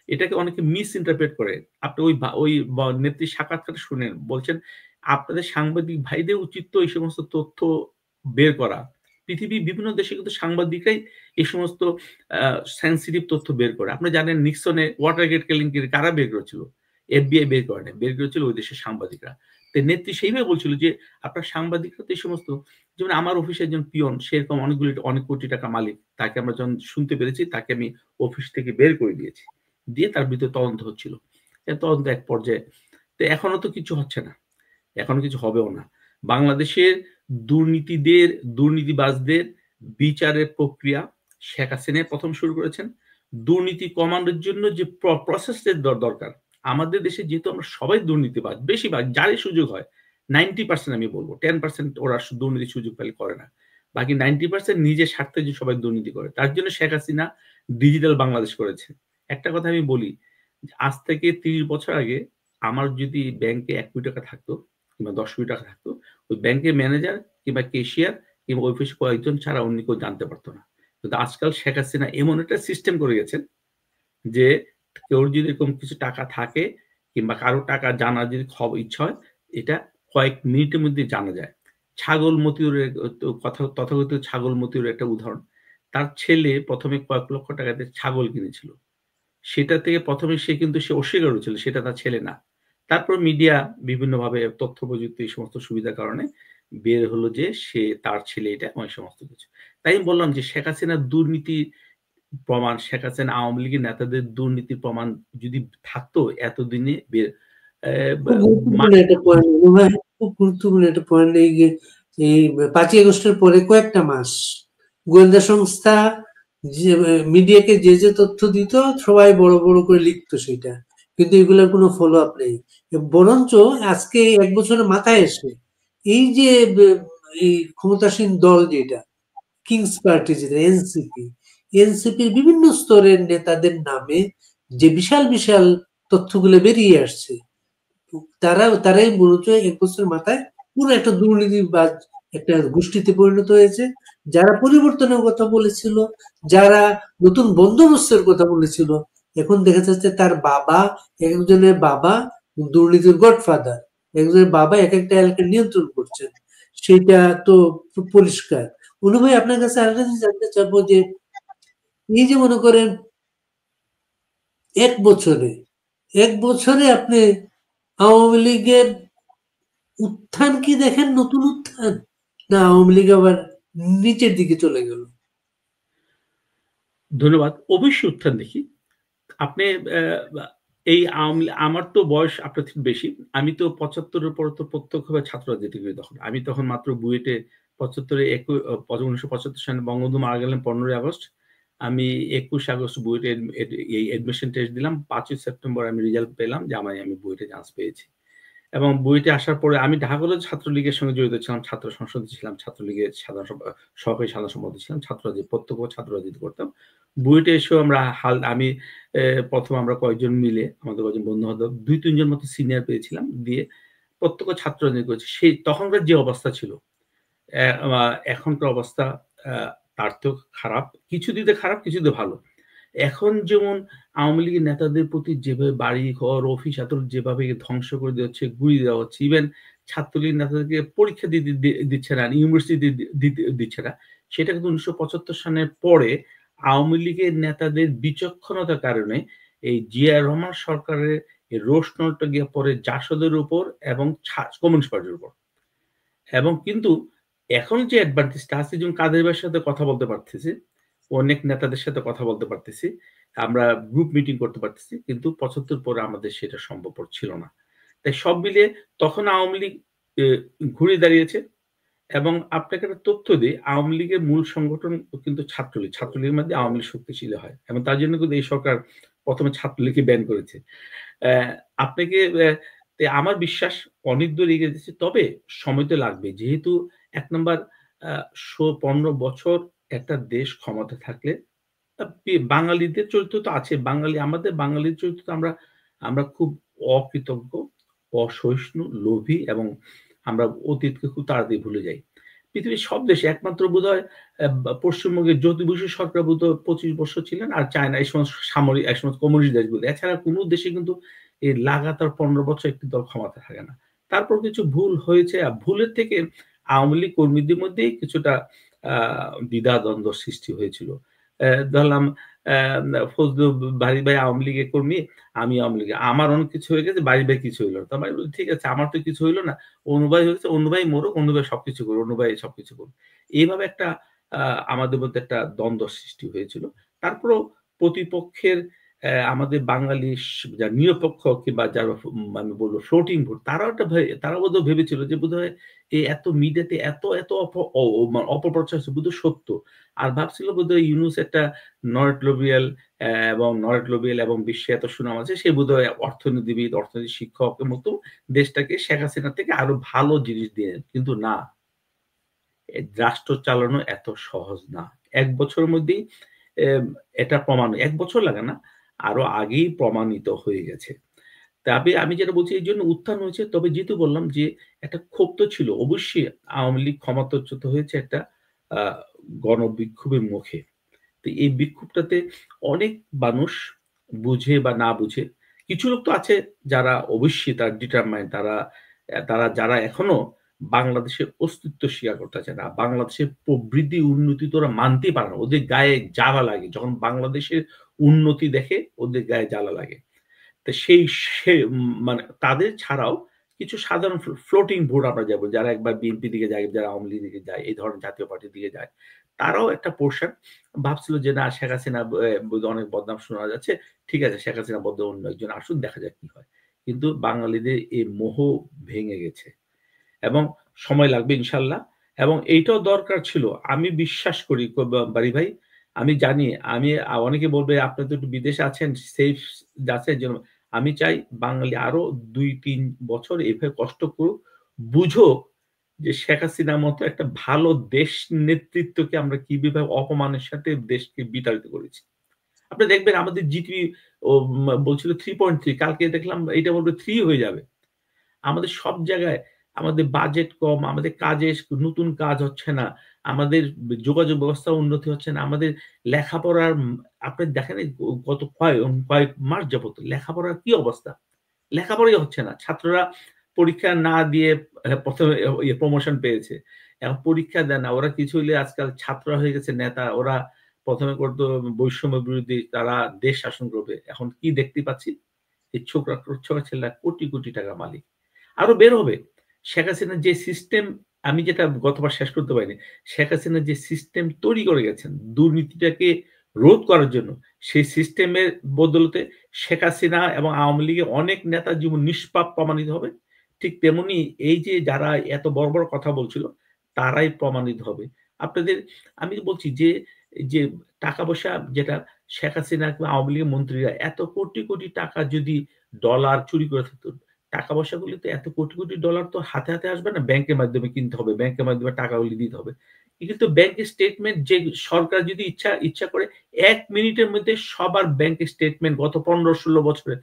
এটাকে অনেকে মিস ইন্টারপ্রেট করে। আপনি ওই নেত্রীর সাক্ষাৎকার শুনেন। বলছেন, "আপনাদের সাংবাদিক ভাইদের উচিত তো এই সমস্ত তথ্য বের করা।" পৃথিবীর বিভিন্ন দেশে কিন্তু সাংবাদিকরাই এই সমস্ত আ সেনসিটিভ তথ্য বের করে। আপনি জানেন নিক্সনের ওয়াটারগেট কেলেঙ্কারি কারা বের করেছিল? এফবিআই বের করে নাই। বের করেছিল ওই দেশের সাংবাদিকরা। তো নেত্রী সেইভাবে বলছিল যে, "আপনার সাংবাদিকরা তো এই সমস্ত" যেমন আমার অফিসে একজন পিয়ন, সে এরকম অনেক কোটি টাকা মালিক। তাকে আমরা যখন শুনতে পেরেছি, তাকে আমি অফিস থেকে বের করে দিয়েছি। দিয়ে তার বিরুদ্ধে তদন্ত হচ্ছিল। তদন্ত এক পর্যায়ে তো এখনো তো কিছু হচ্ছে না। এখনো কিছু হবেও না। বাংলাদেশের দুর্নীতিবাজদের বিচারের প্রক্রিয়া শেখ হাসিনাই ১ম শুরু করেছেন। দুর্নীতি কমানোর জন্য যে প্রসেস এর দরকার। আমাদের দেশে যেহেতু আমরা সবাই দুর্নীতিবাজ, বেশিরভাগ যারই সুযোগ হয় 90% আমি বলব। 10% ওরা দুর্নীতির সুযোগ পেলে করে না। বাকি 90% নিজের স্বার্থে যে সবাই দুর্নীতি করে। তার জন্য শেখ হাসিনা ডিজিটাল বাংলাদেশ করেছে। একটা কথা আমি বলি, আজ থেকে ৩০ বছর আগে আমার যদি ব্যাংকে ৳১,০০,০০,০০০ থাকতো কিংবা ৳১০,০০,০০০ থাকতো, ওই ব্যাংকের ম্যানেজার কিংবা ক্যাশিয়ার কিংবা অফিসে কয়েকজন ছাড়া অন্য কেউ জানতে পারত না। কিন্তু আজকাল শেখ হাসিনা এমন একটা সিস্টেম করে গেছেন যে কেউ যদি এরকম কিছু টাকা থাকে কিংবা কারো টাকা জানার যদি ইচ্ছা হয়, এটা কয়েক মিনিটের মধ্যে জানা যায়। ছাগল মতিউরের কথা তথাকথিত ছাগল মতিউরের একটা উদাহরণ। তার ছেলে ১ম এ কয়েক লক্ষ টাকা দিয়ে ছাগল কিনেছিল। সেটা থেকে ১ম এ সে অস্বীকার করেছিল সেটা তার ছেলে না। তারপর মিডিয়া বিভিন্নভাবে তথ্য প্রযুক্তি এই সমস্ত সুবিধার কারণে বের হলো যে তার ছেলে এটা এবং এই সমস্ত কিছু। তাই আমি বললাম যে শেখ হাসিনার দুর্নীতি প্রমাণ, শেখ হাসিনা আওয়ামী লীগের নেতাদের দুর্নীতির প্রমাণ যদি থাকতো এতদিনে বের খুব বা মা গুরুত্বপূর্ণ একটা পয়েন্ট ভাই, খুব গুরুত্বপূর্ণ একটা পয়েন্ট। এই ৫ই আগস্টের পরে কয়েকটা মাস গোয়েন্দা সংস্থা যে মিডিয়াকে যে তথ্য দিত সবাই বড় বড় করে লিখতো সেটা, কিন্তু এগুলোর কোনো ফলো আপ নেই। বরঞ্চ আজকে ১ বছরের মাথায় এসে এই যে এই ক্ষমতাসীন দল যেটা কিংস পার্টি, যেটা এনসিপির বিভিন্ন স্তরের নেতাদের নামে যে বিশাল বিশাল তথ্যগুলো বেরিয়ে আসছে, তারাই মূলত ১ বছরের মাথায় পুরো একটা দুর্নীতিবাজ একটা গোষ্ঠীতে পরিণত হয়েছে। যারা পরিবর্তনের কথা বলেছিল, যারা নতুন বন্দোবস্তের কথা বলেছিল, এখন দেখা যাচ্ছে তার বাবা, একজনের বাবা দুর্নীতির গডফাদার, একজনের বাবা এক একটা এলাকা নিয়ন্ত্রণ করছেন। সেটা তো পরিষ্কার। অনু ভাই, আপনার কাছে আরেকটা জিনিস জানতে চাবো যে এই যে মনে করেন ১ বছরে ১ বছরে আপনি আওয়ামী লীগের উত্থান কি দেখেন, নতুন উত্থান, না আওয়ামী লীগ আবার নিচের দিকে চলে গেল? ধন্যবাদ। অবশ্যই উত্থান দেখি। আপনি এই আমার তো বয়স আপনার থেকে বেশি। আমি তো ৭৫ এর পরে তো প্রত্যক্ষভাবে ছাত্র রাজনীতি করি তখন। আমি তখন মাত্র বুয়েটে ৭৫ এ ১৯৭৫ সালে বঙ্গবন্ধু মারা গেলেন ১৫ই আগস্ট। আমি ২১ আগস্ট বুয়েটে এই অ্যাডমিশন টেস্ট দিলাম। ৫ই সেপ্টেম্বর আমি রেজাল্ট পেলাম যে আমি বুয়েটে চান্স পেয়েছি। এবং বুয়েটে আসার পরে আমি ঢাকা কলেজ ছাত্রলীগের সঙ্গে জড়িত ছিলাম, ছাত্র সংসদে ছিলাম, ছাত্রলীগের সহকারী সাধারণ সম্পাদক ছিলাম, প্রত্যক্ষ ছাত্র রাজনীতি করতাম। বুয়েটে এসেও আমি ১ম আমরা কয়েকজন মিলে আমাদের কয়েকজন বন্ধু-বান্ধব ২-৩ জন মতো সিনিয়র পেয়েছিলাম। দিয়ে প্রত্যক্ষ ছাত্র রাজনীতি করেছি। তখনকার যে অবস্থা ছিল, অ্যা আ এখনকার অবস্থা আ তার থেকেও খারাপ। কিছু দিকে খারাপ, কিছু দিকে ভালো। এখন যেমন আওয়ামী লীগের নেতাদের প্রতি যেভাবে বাড়ি-ঘর, অফিস আদালত যেভাবে ধ্বংস করে দেওয়া হচ্ছে, গুঁড়িয়ে দেওয়া হচ্ছে। ইভেন ছাত্রলীগের নেতাদেরকে পরীক্ষা দিতে দিচ্ছে না, ইউনিভার্সিটি দিচ্ছে না। সেটা কিন্তু ১৯৭৫ সালের পরে আওয়ামী লীগের নেতাদের বিচক্ষণতার কারণে এই জিয়া রহমান সরকারের এই রোষনলটা গিয়ে পড়ে জাসদের উপর এবং কমিউনিস্ট পার্টির উপর। এবং কিন্তু এখন যে অ্যাডভান্টেজটা আছে, যেমন কাদের ভাইয়ের সাথে কথা বলতে পারতেছি, অনেক নেতাদের সাথে কথা বলতে পারতেছি। আমরা গ্রুপ মিটিং করতে পারতেছি। কিন্তু ৭৫ পরে আমাদের সেটা সম্ভবপর ছিল না। তাই সব মিলিয়ে তখন আওয়ামী লীগ এ ঘুরে দাঁড়িয়েছে। এবং আপনাকে একটা তথ্য দেই, আওয়ামী লীগের মূল সংগঠন কিন্তু ছাত্রলীগ। ছাত্রলীগের মধ্যে আওয়ামী লীগ শক্তিশালী হয়। এবং তার জন্য কিন্তু এই সরকার ১ম এ ছাত্রলীগকে ব্যান করেছে। অ্যা আপনাকে আমার বিশ্বাস অনেক দূর এগিয়ে যাচ্ছে। তবে সময় তো লাগবে। যেহেতু ১ নাম্বার আ ১৫ বছর একটা দেশ ক্ষমতায় থাকলে বাঙালিদের চরিত্র তো আছে। আমাদের বাঙালির চরিত্র তো আমরা আমরা খুব অকৃতজ্ঞ, অসহিষ্ণু, লোভী এবং আমরা অতীতকে খুব তাড়াতাড়ি ভুলে যাই। পৃথিবীর সব দেশে একমাত্র বোধহয় পশ্চিমবঙ্গের জ্যোতি বসু সরকার বোধহয় ২৫ বছর ছিলেন। আর চায়না এই সময় এই সমস্ত কমিউনিস্ট দেশগুলো। এছাড়া কোন দেশে কিন্তু এই লাগাতার ১৫ বছর একটি দল ক্ষমতায় থাকে না। তারপর কিছু ভুল হয়েছে। আর ভুলের থেকে আওয়ামী লীগ কর্মীদের মধ্যেই কিছুটা আ দ্বিধা-দ্বন্দ্ব সৃষ্টি হয়েছিল। ধরলাম ফজলু বারী ভাই আওয়ামী লীগের কর্মী, আমি আওয়ামী লীগের। আমার অনেক কিছু হয়ে গেছে, বারী ভাই কিছু হইল না। তো আমি বলি, ঠিক আছে, আমার তো কিছু হইল না। অনু ভাই হয়েছে, অনু ভাই মরুক, অনু ভাই সবকিছু করুক, অনু ভাই সবকিছু করুক। এইভাবে একটা আ আমাদের মধ্যে একটা দ্বন্দ্ব সৃষ্টি হয়েছিল। তারপরেও প্রতিপক্ষের আমাদের বাঙালি যারা নিরপেক্ষ কিংবা যারা আমি বলব ফ্লোটিং ভোট, তারাও বোধহয় ভেবেছিল যে বোধহয় এত মিডিয়াতে এত অপপ্রচার হচ্ছে বোধহয় সত্য। আর ভাবছিল বোধহয় ইউনূস একটা নরেট লোবেল এবং বিশ্বে এত সুনাম আছে, সে বোধহয় অর্থনীতিবিদ, অর্থনীতি শিক্ষকের মতো দেশটাকে শেখ হাসিনা থেকে আরো ভালো জিনিস দিয়ে, কিন্তু না। রাষ্ট্র চালানো এত সহজ না। ১ বছরের মধ্যেই এম এটা ১ বছর লাগে না, আরো আগেই প্রমাণিত হয়ে গেছে। তবে আমি যেটা বলছি এইজন্য উত্থান হয়েছে। তবে যেহেতু বললাম যে একটা ক্ষোভ তো ছিল। অবশ্যই আওয়ামী লীগ ক্ষমতাচ্যুত হয়েছে একটা আ গণবিক্ষোভের মুখে। তো এই বিক্ষোভটাতে অনেক মানুষ বুঝে বা না বুঝে, কিছু লোক তো আছে যারা অবশ্যই তারা ডিটারমাইন্ড, তারা যারা এখনো বাংলাদেশের অস্তিত্ব স্বীকার করতে চায় না। বাংলাদেশের প্রবৃদ্ধি উন্নতি তো ওরা মানতেই পারে না। ওদের গায়ে জ্বালা লাগে। যখন বাংলাদেশের উন্নতি দেখে ওদের গায়ে জ্বালা লাগে। তো সে মানে তাদের ছাড়াও কিছু সাধারণ ফ্লোটিং ভোট আমরা যাবো, যারা একবার বিএনপি দিকে যায়, যারা আওয়ামী লীগের দিকে যায়, এই ধরনের জাতীয় পার্টির দিকে যায়। তারাও একটা পোরশন ভাবছিল যে না, শেখ হাসিনা বোধহয় অনেক বদনাম শোনা যাচ্ছে। ঠিক আছে, শেখ হাসিনা বদলে অন্য একজন আসুন, দেখা যাক কি হয়। কিন্তু বাঙালিদের এই মোহ ভেঙে গেছে এবং সময় লাগবে ইনশাল্লাহ। এবং এইটাও দরকার ছিল। আমি বিশ্বাস করি বাড়ি ভাই, আমি জানি, অনেকে বলবে আপনি তো একটু বিদেশে আছেন, সেফ যাচ্ছেন জন্য। আমি চাই বাঙালি আরো ২-৩ বছর এভাবে কষ্ট করুক, বুঝুক যে শেখ হাসিনার মতো একটা ভালো দেশ নেতৃত্বকে আমরা কিভাবে অপমানের সাথে দেশকে বিতাড়িত করেছি। আপনি দেখবেন আমাদের জিডিপি ও বলছিল 3.3, কালকে দেখলাম এটা বলবে 3 হয়ে যাবে। আমাদের সব জায়গায় আমাদের বাজেট কম, আমাদের নতুন কাজ হচ্ছে না, আমাদের যোগাযোগ ব্যবস্থা উন্নতি হচ্ছে না, আমাদের লেখাপড়ার আপনি দেখেন এই গত কয়েক মাস যাবত লেখাপড়ার কি অবস্থা? লেখাপড়াই হচ্ছে না। ছাত্ররা পরীক্ষা না দিয়ে ১ম প্রমোশন পেয়েছে। এখন পরীক্ষা দেয় না। ওরা কিছু হইলে আজকাল ছাত্ররা হয়ে গেছে নেতা। ওরা ১ম এ করত বৈষম্য বিরোধী, তারা দেশ শাসন করবে। এখন কি দেখতে পাচ্ছি? এই ছোকরা ছেলেরা কোটি, কোটি টাকার মালিক। আরো বের হবে। শেখ হাসিনার যে সিস্টেম, আমি যেটা গতবার শেষ করতে পারিনি। শেখ হাসিনা যে সিস্টেম তৈরি করে গেছেন দুর্নীতিটাকে রোধ করার জন্য, সেই সিস্টেমের বদৌলতে শেখ হাসিনা এবং আওয়ামী লীগের অনেক নেতার জীবন নিষ্পাপ প্রমাণিত হবে। ঠিক তেমনি এই যে যারা এত বড়, বড় কথা বলছিল, তারাই প্রমাণিত হবে। আপনাদের আমি বলছি যে টাকা-পয়সা যেটা শেখ হাসিনা কিংবা আওয়ামী লীগের মন্ত্রীরা এত কোটি, কোটি টাকা যদি ডলার চুরি করে থাকতো, টাকা-পয়সাগুলি তো এত কোটি, কোটি ডলার তো হাতে, হাতে আসবে না। ব্যাংকের মাধ্যমে কিনতে হবে। ব্যাংকের মাধ্যমে টাকাগুলি দিতে হবে। কিন্তু ব্যাংকের স্টেটমেন্ট যে সরকার যদি ইচ্ছা করে ১ মিনিটের মধ্যে সবার ব্যাংকের স্টেটমেন্ট গত ১৫-১৬ বছরে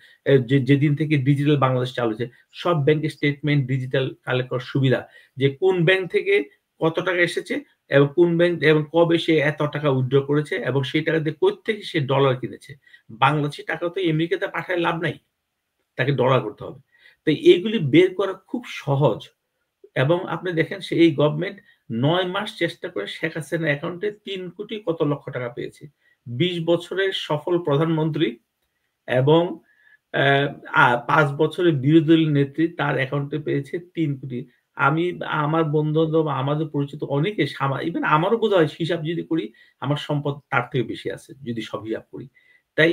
যেদিন থেকে ডিজিটাল বাংলাদেশ চালু হয়েছে, সব ব্যাংকের স্টেটমেন্ট ডিজিটাল কালেক্ট করার সুবিধা। যে কোন ব্যাংক থেকে কত টাকা এসেছে এবং কোন ব্যাংক এবং কবে সে এত টাকা উইথড্র করেছে এবং সেই টাকা দিয়ে কোত্থেকে সে ডলার কিনেছে। বাংলাদেশী টাকা তো আমেরিকাতে পাঠায় লাভ নাই। তাকে ডলার করতে হবে। তো এইগুলি বের করা খুব সহজ এবং আপনি দেখেন এই গভর্নমেন্ট ৯ মাস চেষ্টা করে শেখ হাসিনার অ্যাকাউন্টে ৩ কোটি কত লক্ষ টাকা পেয়েছে। ২০ বছরের সফল প্রধানমন্ত্রী এবং অ্যা ৫ বছরের বিরোধী দলীয় নেত্রী তার অ্যাকাউন্টে পেয়েছে ৩ কোটি। আমি আমার বন্ধু-বান্ধব, আমাদের পরিচিত অনেকে ইভেন আমারও বোধহয় হিসাব যদি করি, আমার সম্পদ তার থেকে বেশি আছে যদি সব হিসাব করি। তাই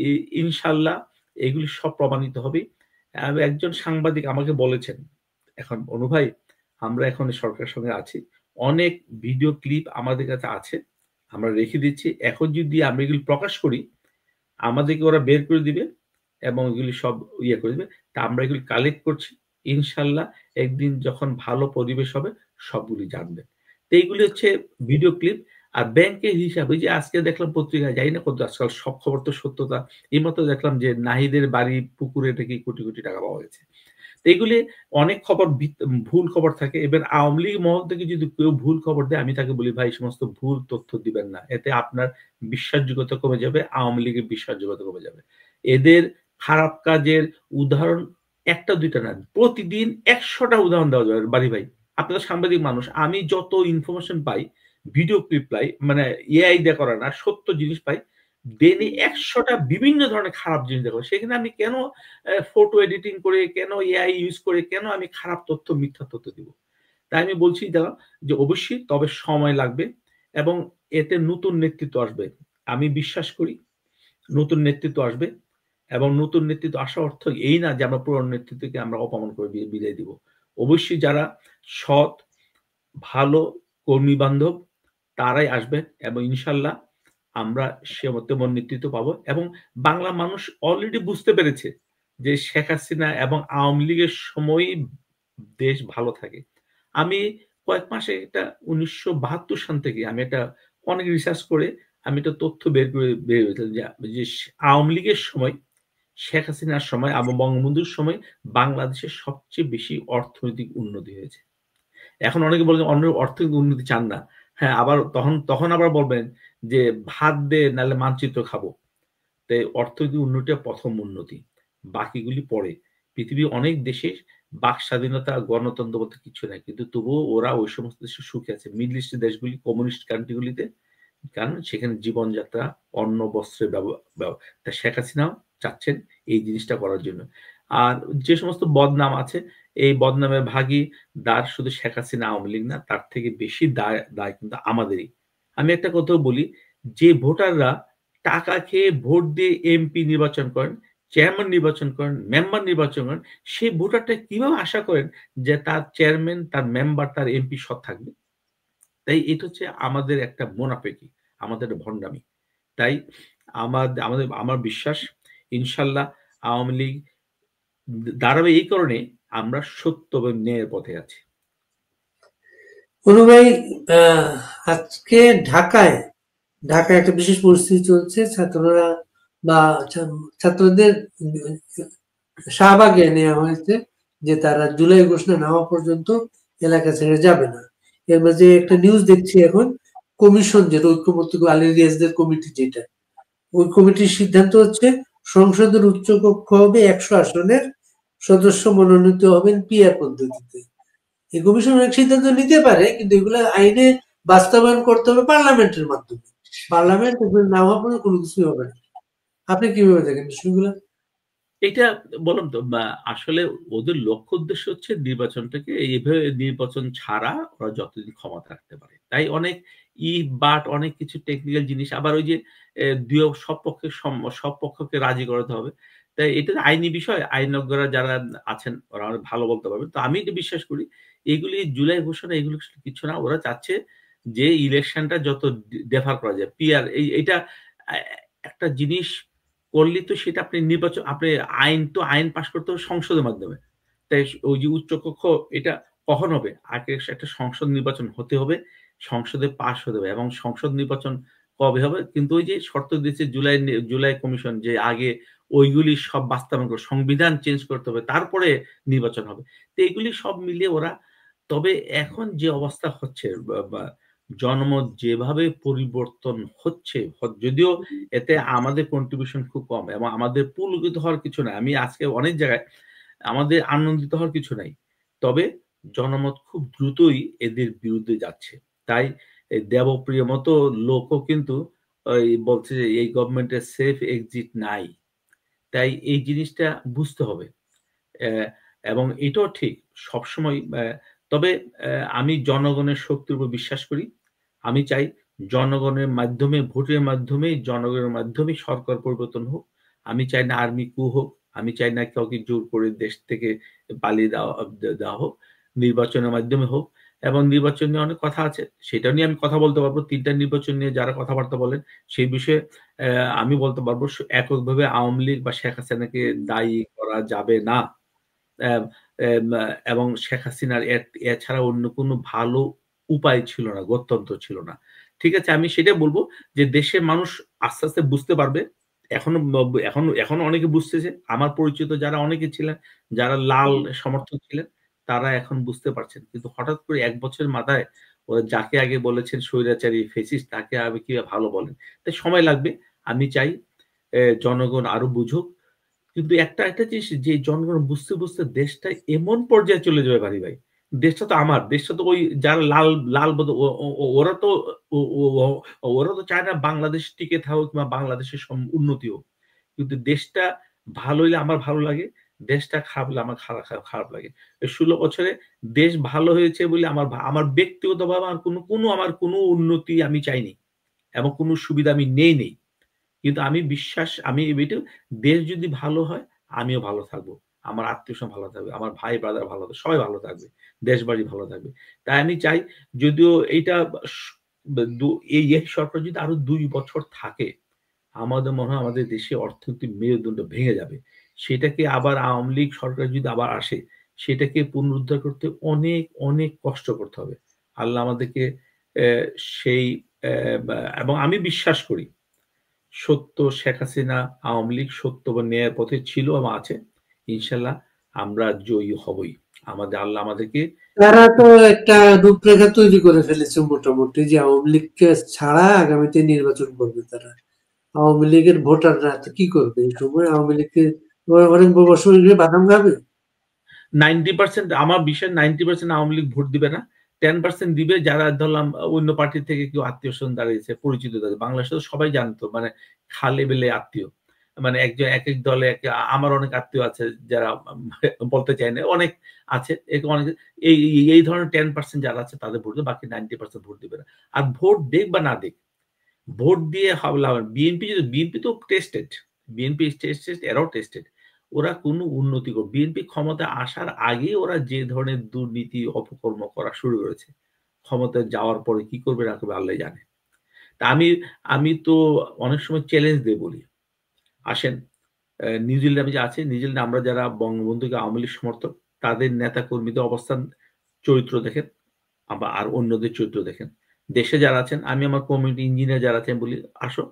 ই ইনশাআল্লাহ এগুলি সব প্রমাণিত হবে। একজন সাংবাদিক আমাকে বলেছেন, এখন অনু ভাই, আমরা এখন সরকারের সঙ্গে আছি। অনেক ভিডিও ক্লিপ আমাদের কাছে আছে। আমরা রেখে দিচ্ছি। এখন যদি আমরা এগুলি প্রকাশ করি, আমাদেরকে ওরা বের করে দিবে এবং এগুলি সব করে দিবে। তা আমরা এগুলি কালেক্ট করছি। ইনশাআল্লাহ একদিন যখন ভালো পরিবেশ হবে সবগুলি জানবেন। তো এইগুলি হচ্ছে ভিডিও ক্লিপ। আর ব্যাংকের হিসাব, ওই যে আজকে দেখলাম পত্রিকায়, জানি না কত আজকাল সব খবর তো সত্যতা। এইমাত্র দেখলাম যে নাহিদের বাড়ি পুকুরে নাকি কোটি, কোটি টাকা পাওয়া গেছে। তো এগুলি অনেক খবর ভুল খবর থাকে। এবার আওয়ামী লীগ মহল থেকে যদি কেউ ভুল খবর দেয়, আমি তাকে বলি ভাই এই সমস্ত ভুল তথ্য দিবেন না। এতে আপনার বিশ্বাসযোগ্যতা কমে যাবে, আওয়ামী লীগের বিশ্বাসযোগ্যতা কমে যাবে। এদের খারাপ কাজের উদাহরণ ১ টা ২ টা না, প্রতিদিন ১০০ টা উদাহরণ দেওয়া যাবে বাড়ি ভাই। আপনি তো সাংবাদিক মানুষ। আমি যত ইনফরমেশন পাই, ভিডিও ক্লিপ পাই, মানে এআই দিয়ে করা না, সত্য জিনিস পাই। ডেইলি ১০০ টা বিভিন্ন ধরনের খারাপ জিনিস দেখাবো। সেখানে আমি কেন ফটো এডিটিং করে, কেন এআই ইউজ করে, কেন আমি খারাপ তথ্য, মিথ্যা তথ্য দিব? তাই আমি বলছি যে অবশ্যই, তবে সময় লাগবে এবং এতে নতুন নেতৃত্ব আসবে। আমি বিশ্বাস করি নতুন নেতৃত্ব আসবে এবং নতুন নেতৃত্ব আসা অর্থ এই না যে আমরা পুরনো নেতৃত্বকে আমরা অপমান করে বিদায় দিব। অবশ্যই যারা সৎ, ভালো কর্মী-বান্ধব তারাই আসবেন এবং ইনশাআল্লাহ আমরা তেমন নেতৃত্ব পাবো এবং বাংলা মানুষ অলরেডি বুঝতে পেরেছে যে শেখ হাসিনা এবং আওয়ামী লীগের সময়ই দেশ ভালো থাকে। আমি কয়েক মাসে এটা ১৯৭২ সাল থেকে আমি এটা অনেক রিসার্চ করে আমি একটা তথ্য বের হয়েছিল যে আওয়ামী লীগের সময়, শেখ হাসিনার সময় এবং বঙ্গবন্ধুর সময় বাংলাদেশের সবচেয়ে বেশি অর্থনৈতিক উন্নতি হয়েছে। এখন অনেকে বলে যে অর্থনৈতিক উন্নতি চান না। হ্যাঁ, আবার তখন আবার বলবেন যে ভাত দে নাহলে মানচিত্র খাবো। তাই অর্থনৈতিক উন্নতিটা ১ম উন্নতি। বাকিগুলি পরে। পৃথিবীর অনেক দেশে বাক স্বাধীনতা, গণতন্ত্র বলতে কিছু নাই। কিন্তু তবুও ওরা ওই সমস্ত দেশে সুখে আছে। মিডল ইস্টের দেশগুলি, কমিউনিস্ট কান্ট্রি গুলিতে, কারণ সেখানে জীবনযাত্রা, অন্ন, বস্ত্রের তা শেখ হাসিনাও চাচ্ছেন এই জিনিসটা করার জন্য। আর যে সমস্ত বদনাম আছে, এই বদনামের ভাগীদার শুধু শেখ হাসিনা, আওয়ামী লীগ না, তার থেকে বেশি দায় কিন্তু আমাদেরই। আমি একটা কথাও বলি, যে ভোটাররা টাকা খেয়ে ভোট দিয়ে এমপি নির্বাচন করেন, চেয়ারম্যান নির্বাচন করেন, মেম্বার নির্বাচন করেন, সেই ভোটারটা কিভাবে আশা করেন যে তার চেয়ারম্যান, তার মেম্বার, তার এমপি সৎ থাকবে? তাই এটা হচ্ছে আমাদের একটা মুনাফিকি, আমাদের একটা ভন্ডামি। তাই আমার বিশ্বাস ইনশাল্লাহ আওয়ামী লীগ দাঁড়াবে এই কারণে আমরা সত্য এবং ন্যায়ের পথে আছি। অনু ভাই, আজকে ঢাকায় একটা বিশেষ পরিস্থিতি চলছে। ছাত্ররা বা ছাত্রদের শাহবাগে নেওয়া হয়েছে যে তারা জুলাই ঘোষণা না হওয়া পর্যন্ত এলাকা ছেড়ে যাবে না। এর মাঝে একটা নিউজ দেখছি এখন, কমিশন, যেটা ঐক্যমত্য আলী রিয়াজদের কমিটি, যেটা ওই কমিটির সিদ্ধান্ত হচ্ছে সংসদের উচ্চকক্ষ হবে 100 আসনের, সদস্য মনোনীত হবেন পিআর পদ্ধতিতে। এই কমিশন অনেক সিদ্ধান্ত নিতে পারে, কিন্তু এগুলো আইনে বাস্তবায়ন করতে হবে পার্লামেন্টের মাধ্যমে। পার্লামেন্ট এগুলো না হওয়া পর্যন্ত কোনো কিছুই হবে না। আপনি কিভাবে দেখেন বিষয়গুলো? এটা বললাম তো, আসলে ওদের লক্ষ্য উদ্দেশ্য হচ্ছে নির্বাচনটাকে এইভাবে, নির্বাচন ছাড়া ওরা যতদিন ক্ষমতা রাখতে পারে। তাই অনেক বাট অনেক কিছু টেকনিক্যাল জিনিস, আবার ওই যে সব পক্ষকে রাজি করাতে হবে। তাই এটা আইনি বিষয়। আইনজ্ঞরা যারা আছেন ওরা অনেক ভালো বলতে পারবেন। তো আমি এটা বিশ্বাস করি এগুলি জুলাই ঘোষণা, এগুলো কিছু না। ওরা চাচ্ছে যে ইলেকশনটা যত ডেফার করা যায়। পিআর এইটা আ একটা জিনিস করলেই তো সেটা আপনি আইন পাস করতে হবে সংসদের মাধ্যমে। তাই ওই যে উচ্চকক্ষ, এটা কখন হবে? আগে একটা সংসদ নির্বাচন হতে হবে, সংসদে পাস হতে হবে, এবং সংসদ নির্বাচন কবে হবে? কিন্তু ওই যে শর্ত দিয়েছে জুলাই কমিশন, যে আগে ওইগুলি সব বাস্তবায়ন করে সংবিধান চেঞ্জ করতে হবে, তারপরে নির্বাচন হবে। তো এগুলি সব মিলিয়ে ওরা, তবে এখন যে অবস্থা হচ্ছে, বা বা জনমত যেভাবে পরিবর্তন হচ্ছে, যদিও এতে আমাদের কন্ট্রিবিউশন খুব কম, এবং আমাদের পুলকিত হওয়ার কিছু নাই। আমি আজকে অনেক জায়গায় আমাদের আনন্দিত হওয়ার কিছু নাই। তবে জনমত খুব দ্রুতই এদের বিরুদ্ধে যাচ্ছে। তাই এই দেবপ্রিয় মতো লোকও কিন্তু ওই বলছে যে এই গভর্নমেন্টের সেফ এক্সিট নাই। তাই এই জিনিসটা বুঝতে হবে। অ্যা এবং এটাও ঠিক সবসময়, তবে আমি জনগণের শক্তির উপর বিশ্বাস করি। আমি চাই জনগণের মাধ্যমে, ভোটের মাধ্যমেই, জনগণের মাধ্যমেই সরকার পরিবর্তন হোক। আমি চাই না আর্মি কু হোক। আমি চাই না কাউকে জোর করে দেশ থেকে পালিয়ে দেওয়া হোক। নির্বাচনের মাধ্যমে হোক, এবং নির্বাচন নিয়ে অনেক কথা আছে। সেটা নিয়ে আমি কথা বলতে পারব। ৩ টা নির্বাচন নিয়ে যারা কথাবার্তা বলেন, সেই বিষয়ে আমি বলতে পারব এককভাবে আওয়ামী লীগ বা শেখ হাসিনাকে দায়ী করা যাবে না। অ্যা এম এবং শেখ হাসিনার এছাড়া অন্য কোনো ভালো উপায় ছিল না, গত্যন্তর ছিল না। ঠিক আছে? আমি সেটাই বলব যে দেশের মানুষ আস্তে, আস্তে বুঝতে পারবে। এখনো এখনো অনেকে বুঝতেছে। আমার পরিচিত যারা অনেকে ছিলেন, যারা লাল সমর্থক ছিলেন, তারা এখন বুঝতে পারছেন। কিন্তু হঠাৎ করে ১ বছরের মাথায় ওরা যাকে আগে বলেছেন স্বৈরাচারী, ফ্যাসিস্ট, তাকে আবার কিভাবে ভালো বলেন। তাই সময় লাগবে। আমি চাই জনগণ আরো বুঝুক। কিন্তু একটা জিনিস, যে জনগণ বুঝতে দেশটা এমন পর্যায়ে চলে যাবে ভাই। দেশটা তো আমার। দেশটা তো ওই যারা লাল ও ও ও ওরা তো ও ও ও ওরা তো চায় না বাংলাদেশ টিকে থাকুক বা বাংলাদেশের উন্নতি হোক। কিন্তু দেশটা ভালো হইলে আমার ভালো লাগে, দেশটা খারাপ হলে আমার খারাপ লাগে। এই ১৬ বছরে দেশ ভালো হয়েছে বলে আমার ব্যক্তিগতভাবে আমার কোনো উন্নতি আমি চাইনি, এবং কোনো সুবিধা আমি নেইনি। কিন্তু আমি এটা, দেশ যদি ভালো হয়, আমিও ভালো থাকবো। আমার আত্মীয়স্বজন ভালো থাকবে। আমার ভাই ব্রাদার ভালো থাকবে। সবাই ভালো থাকবে। দেশবাড়ি ভালো থাকবে। তাই আমি চাই, যদিও এইটা স দু এই সরকার যদি আরো ২ বছর থাকে, আমাদের মনে হয় আমাদের দেশে অর্থনৈতিক মেরুদণ্ড ভেঙে যাবে। সেটাকে আবার আওয়ামী লীগ সরকার যদি আবার আসে, সেটাকে পুনরুদ্ধার করতে অনেক কষ্ট করতে হবে। আল্লাহ আমাদেরকে অ্যা সেই এবং আমি বিশ্বাস করি সত্য, শেখ হাসিনা, আওয়ামী লীগ সত্য বা ন্যায়ের পথে ছিল এবং আছে। ইনশাআল্লাহ আমরা জয়ী হবই। আল্লাহ আমাদেরকে তারা তো একটা রূপরেখা তৈরি করে ফেলেছে মোটামুটি, যে আওয়ামী লীগকে ছাড়া আগামীতে নির্বাচন করবে তারা। আওয়ামী লীগের ভোটাররা তো কি করবে এই সময়? আওয়ামী লীগকে অনেক বছর বাদাম খাবে। 90% আমার বিশ্বাস 90% আওয়ামী লীগ ভোট দিবে না। 10% দিবে যারা ধরলাম অন্য পার্টি থেকে কেউ আত্মীয়স্বজন দাঁড়িয়েছে, পরিচিত তাদের। বাংলাদেশে তো সবাই জানতো মানে খালে বেলে আত্মীয়। মানে একজন একেক দলে আমার অনেক আত্মীয় আছে যারা বলতে চাই না। অনেক আছে। এরকম অনেক এই ধরনের 10% যারা আছে তাদের ভোট দেবে, বাকি 90% ভোট দিবে না। আর ভোট দেখ বা না দেখ, ভোট দিয়ে হবে লাভ বিএনপি তো টেস্টেড। বিএনপি টেস্টেড, এরাও টেস্টেড। ওরা কোনো উন্নতি বিএনপি ক্ষমতায় আসার আগেই ওরা যে ধরনের দুর্নীতি, অপকর্ম করা শুরু করেছে। ক্ষমতায় যাওয়ার পরে কি করবে না করবে আল্লাহই জানে। তা আমি তো অনেক সময় চ্যালেঞ্জ দিয়ে বলি, আসেন নিউজিল্যান্ডে আমি যে আছি, নিউজিল্যান্ডে আমরা যারা বঙ্গবন্ধুকে আওয়ামী লীগ সমর্থক, তাদের নেতা কর্মীদের অবস্থান, চরিত্র দেখেন। আর অন্যদের চরিত্র দেখেন। দেশে যারা আছেন, আমি আমার কমিউনিটি ইঞ্জিনিয়ার যারা আছেন বলি, আসো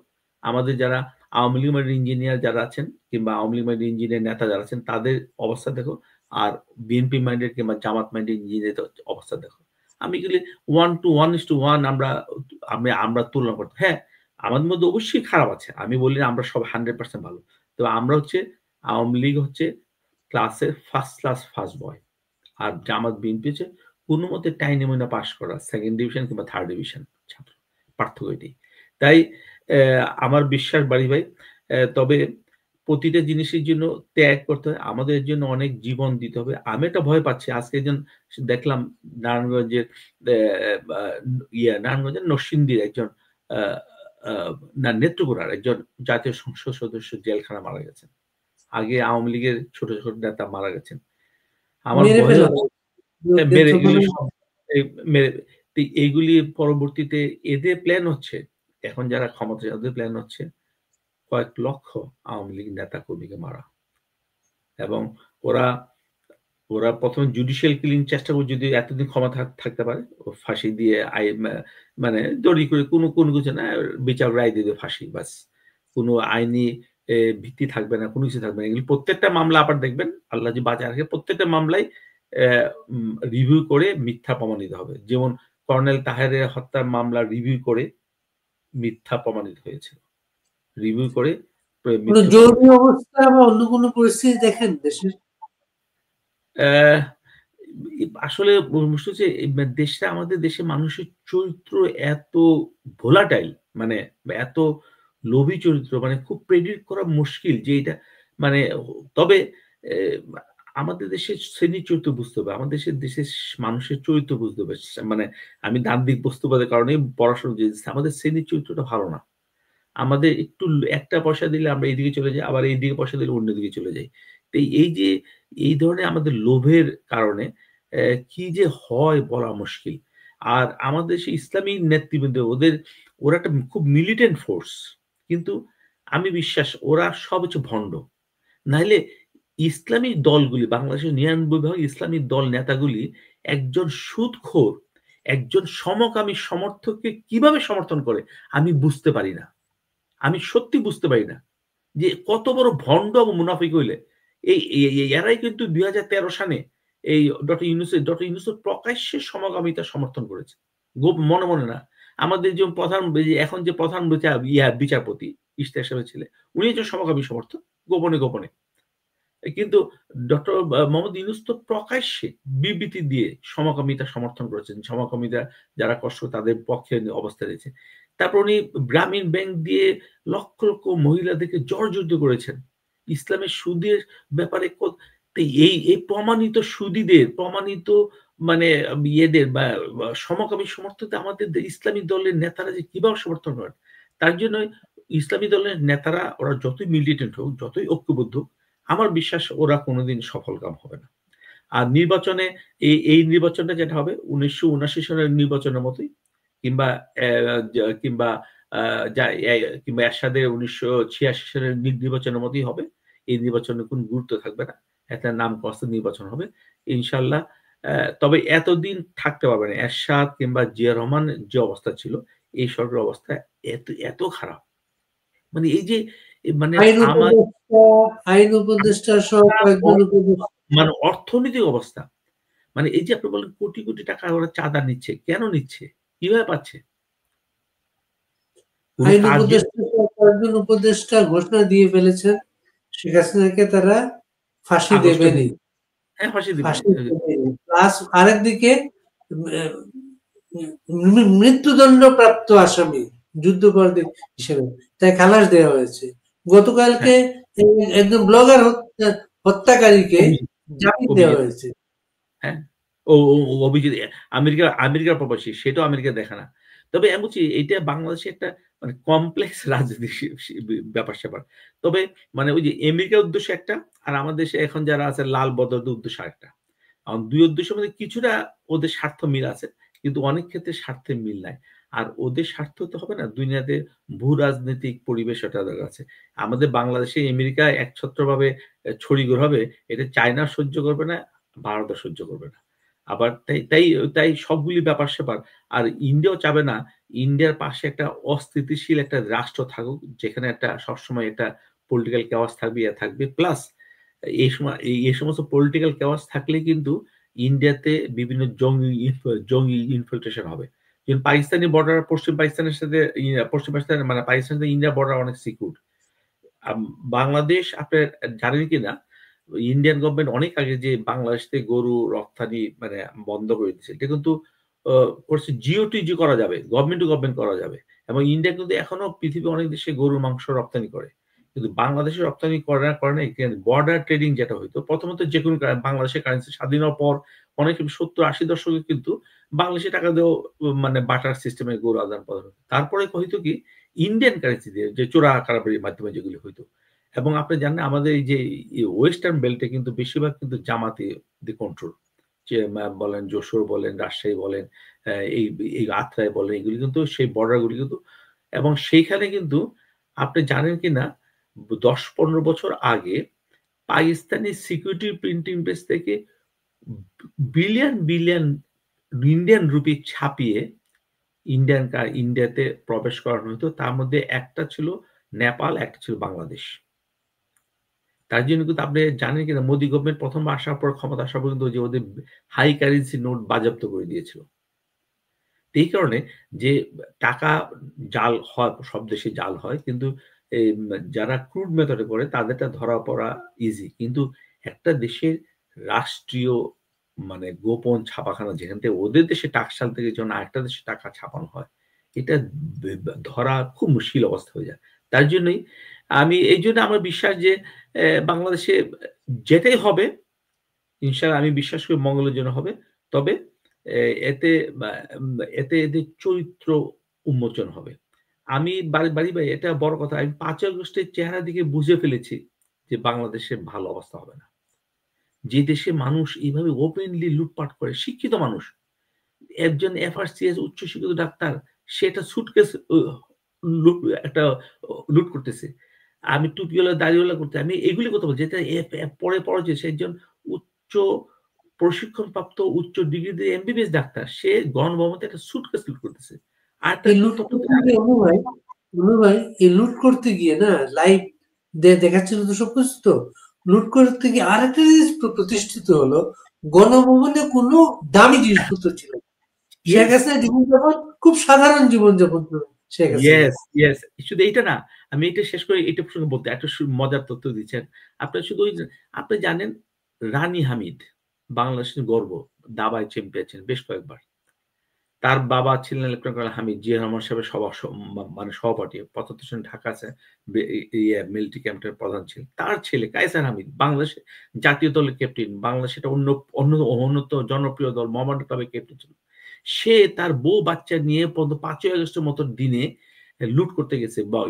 আমাদের যারা আওয়ামী লীগ মাইন্ডেড ইঞ্জিনিয়ার যারা আছেন কিংবা আওয়ামী লীগ মাইন্ডেড ইঞ্জিনিয়ার নেতা যারা আছেন তাদের অবস্থা দেখো, আর বিএনপি মাইন্ডেড কিংবা জামাত মাইন্ডেড ইঞ্জিনিয়ার অবস্থা দেখো। আমি গেলে 1:1 আমরা তুলনা করতে, হ্যাঁ আমাদের মধ্যে অবশ্যই খারাপ আছে, আমি বলি না আমরা সব 100% ভালো। তো আমরা হচ্ছে আওয়ামী লীগ হচ্ছে ক্লাসের ফার্স্ট ক্লাস ফার্স্ট বয়, আর জামাত বিএনপি হচ্ছে কোনো মতে টাইনে মইনা পাস করা সেকেন্ড ডিভিশন কিংবা থার্ড ডিভিশন ছাত্র, পার্থক্য এটাই। তাই আমার বিশ্বাস বাড়ি ভাই, তবে প্রতিটা জিনিসের জন্য ত্যাগ করতে হয়, আমাদের জন্য অনেক জীবন দিতে হবে। আমি একটা ভয় পাচ্ছি, আজকে একজন দেখলাম নারায়ণগঞ্জের নারায়ণগঞ্জের নরসিংদীর একজন না নেত্রকোনার একজন জাতীয় সংসদ সদস্য জেলখানা মারা গেছেন। আগে আওয়ামী লীগের ছোট ছোট নেতা মারা গেছেন। আমার মেরে ভয় ফেলা হচ্ছে মেরে এগুলি নেত্রকোনায় সব মেরে এইগুলি পরবর্তীতে এদের প্ল্যান হচ্ছে, এখন যারা ক্ষমতায় ওদের প্ল্যান হচ্ছে কয়েক লক্ষ আওয়ামী লীগ নেতা কর্মীকে মারা। এবং ওরা ওরা ১ম জুডিশিয়াল কিলিং চেষ্টা করে, যদি এতদিন ক্ষমতা থাকতে পারে ফাঁসি দিয়ে মানে দড়ি করে কোনো কিছু না, বিচার রায় দিয়ে ফাঁসি বাস। কোনো আইনি ভিত্তি থাকবে না, কোনো কিছু থাকবে না। এগুলি প্রত্যেকটা মামলা আবার দেখবেন আল্লাহ যে বাঁচায় রাখে, প্রত্যেকটা মামলায় রিভিউ করে মিথ্যা প্রমাণিত হবে। যেমন কর্নেল তাহেরের হত্যার মামলা রিভিউ করে মিথ্যা প্রমাণিত হয়েছে। রিভিউ করে কোনো মিথ্যা জরুরি প্রমাণিত। অবস্থা বা অন্য কোনো পরিস্থিতি দেখেন দেশের? অ্যা আসলে মুশকিল হচ্ছে দেশটা, আমাদের দেশের মানুষের চরিত্র এত ভোলাটাইল, মানে এত লোভী চরিত্র, মানে খুব প্রেডিক্ট করা মুশকিল যে এটা মানে তবে আমাদের দেশের শ্রেণীর চরিত্র বুঝতে হবে। আমাদের দেশের মানুষের চরিত্র বুঝতে হবে। মানে আমি ডান দিক বস্তুবাদের কারণেই পড়াশোনা দিয়েছি। আমাদের শ্রেণীর চরিত্রটা ভালো না। আমাদের একটু একটা পয়সা দিলে আমরা এইদিকে চলে যাই, আবার এইদিকে পয়সা দিলে অন্যদিকে চলে যাই। তো এই যে এই ধরনের আমাদের লোভের কারণে কি যে হয় বলা মুশকিল। আর আমাদের দেশে ইসলামী নেতৃবৃন্দ ওরা একটা খুব মিলিটেন্ট ফোর্স। কিন্তু আমি বিশ্বাস ওরা সব হচ্ছে ভণ্ড। নাইলে ইসলামী দলগুলি, বাংলাদেশের ৯৯ ইসলামী দল নেতাগুলি একজন সুদখোর, একজন সমকামী সমর্থককে কিভাবে সমর্থন করে আমি বুঝতে পারি না। আমি সত্যি বুঝতে পারি না যে কত বড় ভন্ড এবং মুনাফিক হইলে এরাই কিন্তু ২০১৩ সালে এই ডক্টর ইউনূসের প্রকাশ্যে সমকামিতা সমর্থন করেছে। মনে না। আমাদের যে এখন যে প্রধান বিচারপতি ইশতিয়াক সাহেবের ছেলে, উনি একজন সমকামী সমর্থক গোপনে। কিন্তু ডক্টর মোহাম্মদ ইউনূস তো প্রকাশ্যে বিবৃতি দিয়ে সমকামিতা সমর্থন করেছেন। সমকামিতা যারা কষ্ট তাদের পক্ষে অবস্থান নিয়েছে। তারপর উনি গ্রামীণ ব্যাংক দিয়ে লক্ষ মহিলাদেরকে জর্জরিত করেছেন। ইসলামের সুদের ব্যাপারে এই প্রমাণিত সুদীদের, প্রমাণিত মানে ইয়েদের বা সমকামী সমর্থকদের আমাদের ইসলামী দলের নেতারা যে কিভাবে সমর্থন করেন। তার জন্য ইসলামী দলের নেতারা ওরা যতই মিলিটেন্ট হোক, যতই ঐক্যবদ্ধ হোক, আমার বিশ্বাস ওরা কোনোদিন সফলকাম হবে না। আর নির্বাচনে এই নির্বাচনটা যেটা হবে ১৯৭৯ সালের নির্বাচনের মতোই, কিংবা কিংবা আ যা এ কিংবা এরশাদের ১৯৮৬ সালের নির্বাচনের মতোই হবে। এই নির্বাচনের কোনো গুরুত্ব থাকবে না। একটা নাম কস্ত নির্বাচন হবে। ইনশাআল্লাহ তবে এতদিন থাকতে পারবে না। এরশাদ কিংবা জিয়া রহমানের যে অবস্থা ছিল, এই সরকারের অবস্থা এত খারাপ। মানে এই যে মানে আইন আমার উপদেষ্টা আইন উপদেষ্টা সহ কয়েকজন উপদেষ্টা মানে অর্থনৈতিক অবস্থা। মানে এই যে আপনি বলেন কোটি টাকা ওরা চাঁদা নিচ্ছে। কেন নিচ্ছে? কিভাবে পাচ্ছে? কোন আইন কাজ উপদেষ্টা সহ কয়েকজন উপদেষ্টা ঘোষণা দিয়ে ফেলেছেন শেখ হাসিনাকে তারা ফাঁসি আগস্টে দেবেনই। ফাঁসি দিবে। ফাঁসি প্লাস আরেকদিকে মৃত্যুদণ্ড প্রাপ্ত আসামি যুদ্ধাপরাধী হিসেবে তাই খালাস দেওয়া হয়েছে। গতকালকে হ্যাঁ, একজন ব্লগার হত্যাকারীকে অভিজিৎ, জামিন দেওয়া অভিজিৎ। হয়েছে। হ্যাঁ, ও অভিজিৎ আমেরিকার প্রবাসী, সেটাও আমেরিকা দেখে না। তবে আমি বলছি এইটা বাংলাদেশে একটা মানে কমপ্লেক্স রাজনীতির ব্যাপার-স্যাপার। তবে মানে ওই যে আমেরিকার উদ্দেশ্য একটা, আর আমাদের দেশে এখন যারা আছে লাল বদলের উদ্দেশ্য আরেকটা। ২ উদ্দেশ্যের মধ্যে কিছুটা ওদের স্বার্থ মিল আছে। কিন্তু অনেক ক্ষেত্রে স্বার্থের মিল নাই। আর ওদের স্বার্থ তো হবে না, দুনিয়াতে ভূ-রাজনৈতিক পরিবেশ ওটাদের আছে। আমাদের বাংলাদেশে আমেরিকা একছত্রভাবে ছড়িঘর হবে, এটা চায়না সহ্য করবে না, ভারতও সহ্য করবে না। আবার তাই সবগুলি ব্যাপার-স্যাপার। আর ইন্ডিয়াও চাবে না ইন্ডিয়ার পাশে একটা অস্থিতিশীল একটা রাষ্ট্র থাকুক, যেখানে একটা সবসময় একটা পলিটিক্যাল chaos থাকবে, ইয়ে থাকবে। প্লাস এই সমস্ত পলিটিক্যাল chaos থাকলে কিন্তু ইন্ডিয়াতে বিভিন্ন জঙ্গি ইনফিলট্রেশন হবে। যেমন পাকিস্তানি বর্ডার, পশ্চিম পাকিস্তানের সাথে পশ্চিম পাকিস্তান মানে পাকিস্তানের সাথে ইন্ডিয়ার বর্ডার অনেক সিকিউর। আম বাংলাদেশ আপনার জানেন কিনা, ইন্ডিয়ান গভর্নমেন্ট অনেক আগে যে বাংলাদেশ থেকে গরু রপ্তানি মানে বন্ধ করে দিয়েছে। এটা কিন্তু করছে জিওটিজি করা যাবে। গভর্নমেন্ট টু গভর্নমেন্ট করা যাবে। এবং ইন্ডিয়া কিন্তু এখনো পৃথিবীর অনেক দেশে গরুর মাংস রপ্তানি করে। কিন্তু বাংলাদেশে রপ্তানি করে না। বর্ডার ট্রেডিং যেটা হইতো, প্রথমত যেকোনো বাংলাদেশের কারেন্সি স্বাধীন হওয়ার পর অনেক ৭০-৮০ দশকে কিন্তু বাংলাদেশে টাকা দিয়েও মানে বাটার সিস্টেমে গরু আদান-প্রদান হতো। তারপরে হইতো কি ইন্ডিয়ান কারেন্সি দিয়ে, যে চোরা কারবারির মাধ্যমে যেগুলো হইতো। এবং আপনি জানেন আমাদের এই যে ওয়েস্টার্ন বেল্টে কিন্তু বেশিরভাগ কিন্তু জামাতি দি কন্ট্রোল। যে বলেন যশোর বলেন, রাজশাহী বলেন, এই এই আত্রাই বলেন, এগুলি কিন্তু সেই বর্ডার গুলি কিন্তু, এবং সেইখানে কিন্তু আপনি জানেন কিনা ১০-১৫ বছর আগে পাকিস্তানি সিকিউরিটি প্রিন্টিং প্রেস থেকে বিলিয়ন ইন্ডিয়ান রুপি ছাপিয়ে ইন্ডিয়াতে প্রবেশ করানো হতো। তার মধ্যে একটা ছিল নেপাল, একটা ছিল বাংলাদেশ। তার জন্য কিন্তু আপনি জানেন কিনা মোদি গভর্নমেন্ট ১ম আসার পর, ক্ষমতা আসার পর্যন্ত যে ওদের হাই কারেন্সি নোট বাজেয়াপ্ত করে দিয়েছিল। এই কারণে যে টাকা জাল হয়, সব দেশে জাল হয়। কিন্তু এই যারা ক্রুড মেথডে করে তাদেরটা ধরা পড়া ইজি। কিন্তু একটা দেশের রাষ্ট্রীয় মানে গোপন ছাপাখানা, যেখান থেকে ওদের দেশে টাকশাল থেকে যখন আরেকটা দেশে টাকা ছাপানো হয়, এটা ধরা খুব মুশকিল অবস্থা হয়ে যায়। তার জন্যই এইজন্য আমার বিশ্বাস যে বাংলাদেশে যেটাই হবে ইনশাআল্লাহ আমি বিশ্বাস করি মঙ্গলের জন্য হবে। তবে এ এতে বা এতে এদের চরিত্র উন্মোচন হবে। আমি বাড়ি ভাই এটা বড় কথা। আমি ৫ই আগস্টের চেহারা দেখে বুঝে ফেলেছি যে বাংলাদেশে ভালো অবস্থা হবে না। যে দেশে মানুষ এভাবে ওপেনলি লুটপাট করে, শিক্ষিত মানুষ। একজন এফআরসিএস উচ্চশিক্ষিত ডাক্তার, সে একটা সুটকেস লুট একটা লুট করতেছে। আমি টুপিওয়ালা দাড়িওয়ালা করতে আমি এগুলি কথা বলছি। যেটা পরে পড়েছে সে একজন উচ্চ প্রশিক্ষণপ্রাপ্ত উচ্চ ডিগ্রি দিয়ে এমবিবিএস ডাক্তার। সে গণভবন থেকে একটা সুটকেস লুট করতেছে। আরেকটা এই লুট তথ্য করতে গিয়ে অনু ভাই এই লুট করতে গিয়ে না লাইভ দেখাচ্ছিল তো সবকিছু তো। লুট করতে গিয়ে আরেকটা জিনিস প্রতিষ্ঠিত হলো, গণভবনে কোনো দামি জিনিসপত্র ছিল না। শেখ ইয়েস, হাসিনা জীবনযাপন খুব সাধারণ জীবনযাপন করত শেখ হাসিনা। ইয়েস। শুধু এইটা না। আমি এটা শেষ করে এটা প্রসঙ্গে বলতে একটা মজার তথ্য দিচ্ছেন। আপনার শুধু ওই যে আপনি জানেন রানী হামিদ বাংলাদেশের গর্ব, দাবায় চ্যাম্পিয়ন ছিলেন বেশ কয়েকবার। তার বাবা ছিলেন লেফটেন্যান্ট কর্নেল হামিদ, জিয়া রহমান সাহেবের মানে সহপাঠী। ৭৫ সনে ঢাকা আছে মিলিটারি ক্যাম্পের প্রধান ছিলেন। তার ছেলে কায়সার হামিদ বাংলাদেশের জাতীয় দলের ক্যাপ্টেন। বাংলাদেশ এটা অন্যতম জনপ্রিয় দল মোহামেডান ক্লাবের ক্যাপ্টেন ছিল। সে তার বউ বাচ্চা নিয়ে ৫ই আগস্টের মতো দিনে লুট করতে গেছে বা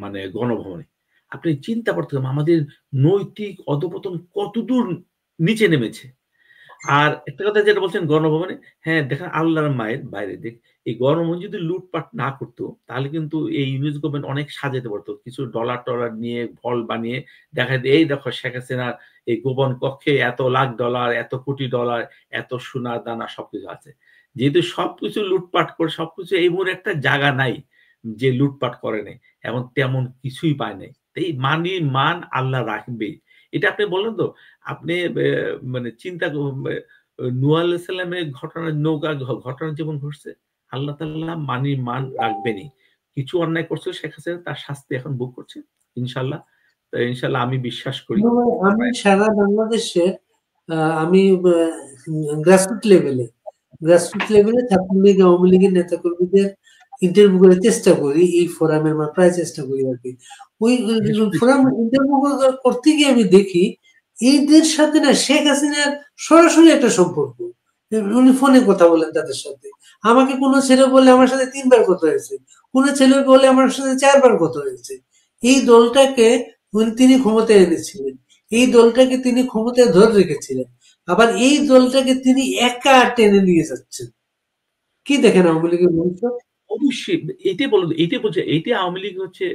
মানে গণভবনে। আপনি চিন্তা করতে হবে আমাদের নৈতিক অধঃপতন কতদূর নিচে নেমেছে। আর একটা কথা যেটা বলছেন গণভবনে, হ্যাঁ, দেখেন আল্লাহর মায়ের বাইরে এই গণভবন যদি লুটপাট না করতো, তাহলে কিন্তু এই ইউনিস গভর্নমেন্ট অনেক সাজাতে পারত। কিছু ডলার-টলার নিয়ে ভল বানিয়ে দেখায় দিয়ে, এই দেখো শেখ হাসিনার এই গোপন কক্ষে এত লাখ ডলার, এত কোটি ডলার, এত সোনা দানা সবকিছু আছে। যেহেতু সবকিছু লুটপাট করে সবকিছু এই মুহূর্তে একটা জায়গা নাই যে লুটপাট করে নাই এবং তেমন কিছুই পায় নাই। এই মান আল্লাহ রাখবেই। এটা আপনি বললেন তো, আপনি মানে চিন্তা নূহ আলাইহিস সালামের নৌকা ঘটনা যেমন ঘটছে, আল্লাহ তাআলা মান রাখবেনই। কিছু অন্যায় করছিল শেখ হাসিনা, তার শাস্তি এখন ভোগ করছে। ইনশাআল্লাহ। ইনশাআল্লাহ আমি বিশ্বাস করি। অনু ভাই, আমি সারা বাংলাদেশে আমি গ্রাসরুট লেভেলে ছাত্রলীগ, আওয়ামী লীগের নেতাকর্মীদের ইন্টারভিউ করার চেষ্টা করি এই ফোরামের প্রায় চেষ্টা করি আর কি। ওই ফোরাম ইন্টারভিউ করতে গিয়ে আমি দেখি এদের সাথে না শেখ হাসিনার সরাসরি একটা সম্পর্ক। উনি ফোনে কথা বলেন তাদের সাথে। আমাকে কোনো ছেলে বলে আমার সাথে ৩ বার কথা হয়েছে, কোনো ছেলে বলে আমার সাথে ৪ বার কথা হয়েছে। এই দলটাকে তিনি ক্ষমতায় এনেছিলেন, এই দলটাকে তিনি ক্ষমতায় ধরে রেখেছিলেন, আবার এই দলটাকে তিনি একা টেনে নিয়ে যাচ্ছেন। কি দেখেন আওয়ামী লীগের ভবিষ্যৎ? অবশ্যই এটাই বলুন, এটাই বলছে, এইটাই আওয়ামী লীগ হচ্ছে,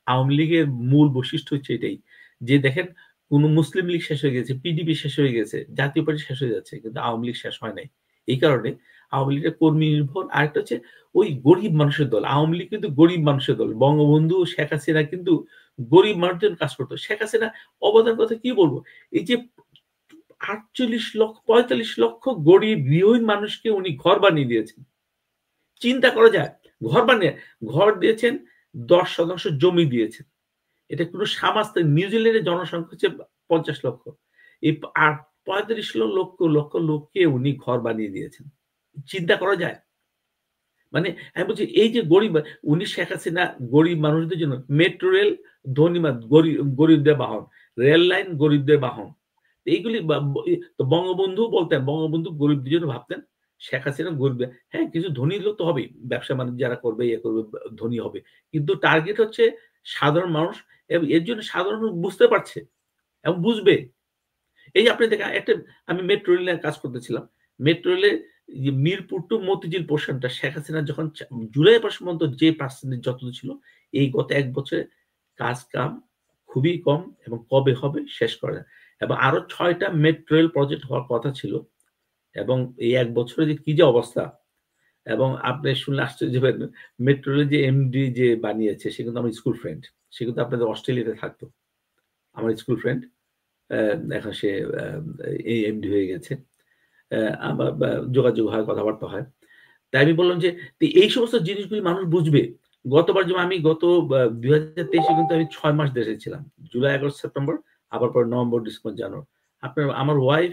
আওয়ামী লীগের মূল বৈশিষ্ট্য হচ্ছে এটাই। যে দেখেন কোন মুসলিম লীগ শেষ হয়ে গেছে, পিডিপি শেষ হয়ে গেছে, জাতীয় পার্টি শেষ হয়ে যাচ্ছে, কিন্তু আওয়ামী লীগ শেষ হয় নাই। এই কারণে আওয়ামী লীগের কর্মী নির্ভর। আরেকটা হচ্ছে ওই গরিব মানুষের দল। আওয়ামী লীগ কিন্তু গরিব মানুষের দল। বঙ্গবন্ধু, শেখ হাসিনা কিন্তু গরিব মানুষদের কাজ করতো। শেখ হাসিনা অবদান কথা কি বলবো? এই যে ৪৫ লক্ষ গরিব গৃহহীন মানুষকে উনি ঘর বানিয়ে দিয়েছেন। চিন্তা করা যায়। ঘর দিয়েছেন, ১০% জমি দিয়েছেন। এটা কোনো নিউজিল্যান্ডের জনসংখ্যা হচ্ছে ৫০ লক্ষ। এই আর ৩৫ লক্ষ লোককে উনি ঘর বানিয়ে দিয়েছেন। চিন্তা করা যায়? মানে আমি বলছি এই যে উনি শেখ হাসিনা গরিব মানুষদের জন্য মেট্রো রেল, ধনী গরিবদের বাহন, রেল লাইন গরিবদের বাহন। এইগুলি তো বঙ্গবন্ধু বলতেন, বঙ্গবন্ধু গরিবদের জন্য ভাবতেন, শেখ হাসিনা গরিবদের, হ্যাঁ কিছু ধনী লোক তো হবেই, ব্যবসা বাণিজ্য যারা করবে ইয়ে করবে ধনী হবে, কিন্তু টার্গেট হচ্ছে সাধারণ মানুষ, এবং এর জন্য সাধারণ মানুষ বুঝতে পারছে এবং বুঝবে। এই যে আপনি দেখেন একটা, আমি মেট্রো রেলে কাজ করতেছিলাম। মেট্রো রেলে মিরপুর টু মতিঝিল পোর্শনটা শেখ হাসিনা যখন জুলাই মাস পর্যন্ত যে পার্সেন্টেজ যত ছিল, এই গত ১ বছরে কাজ কাম খুবই কম এবং কবে হবে শেষ করে না। এবং আরো ৬টা মেট্রো রেল প্রজেক্ট হওয়ার কথা ছিল, এবং এই ১ বছরে যে কি যে অবস্থা, এবং আপনি শুনলে আশ্চর্য হবেন, মেট্রো রেলের যে এমডি যে বানিয়েছে সে কিন্তু আমার স্কুল ফ্রেন্ড। সে কিন্তু আপনাদের অস্ট্রেলিয়াতে থাকতো। আমার স্কুল ফ্রেন্ড। এখন সে এই এমডি হয়ে গেছে। আমার যোগাযোগ হয়, কথাবার্তা হয়। তাই আমি বললাম যে এই সমস্ত জিনিসগুলি মানুষ বুঝবে। গতবার যেমন আমি ২০২৩ এ কিন্তু আমি ৬ মাস দেশে ছিলাম। জুলাই, আগস্ট, সেপ্টেম্বর, আবার পরে নভেম্বর, ডিসেম্বর, জানুয়ারি। আমার ওয়াইফ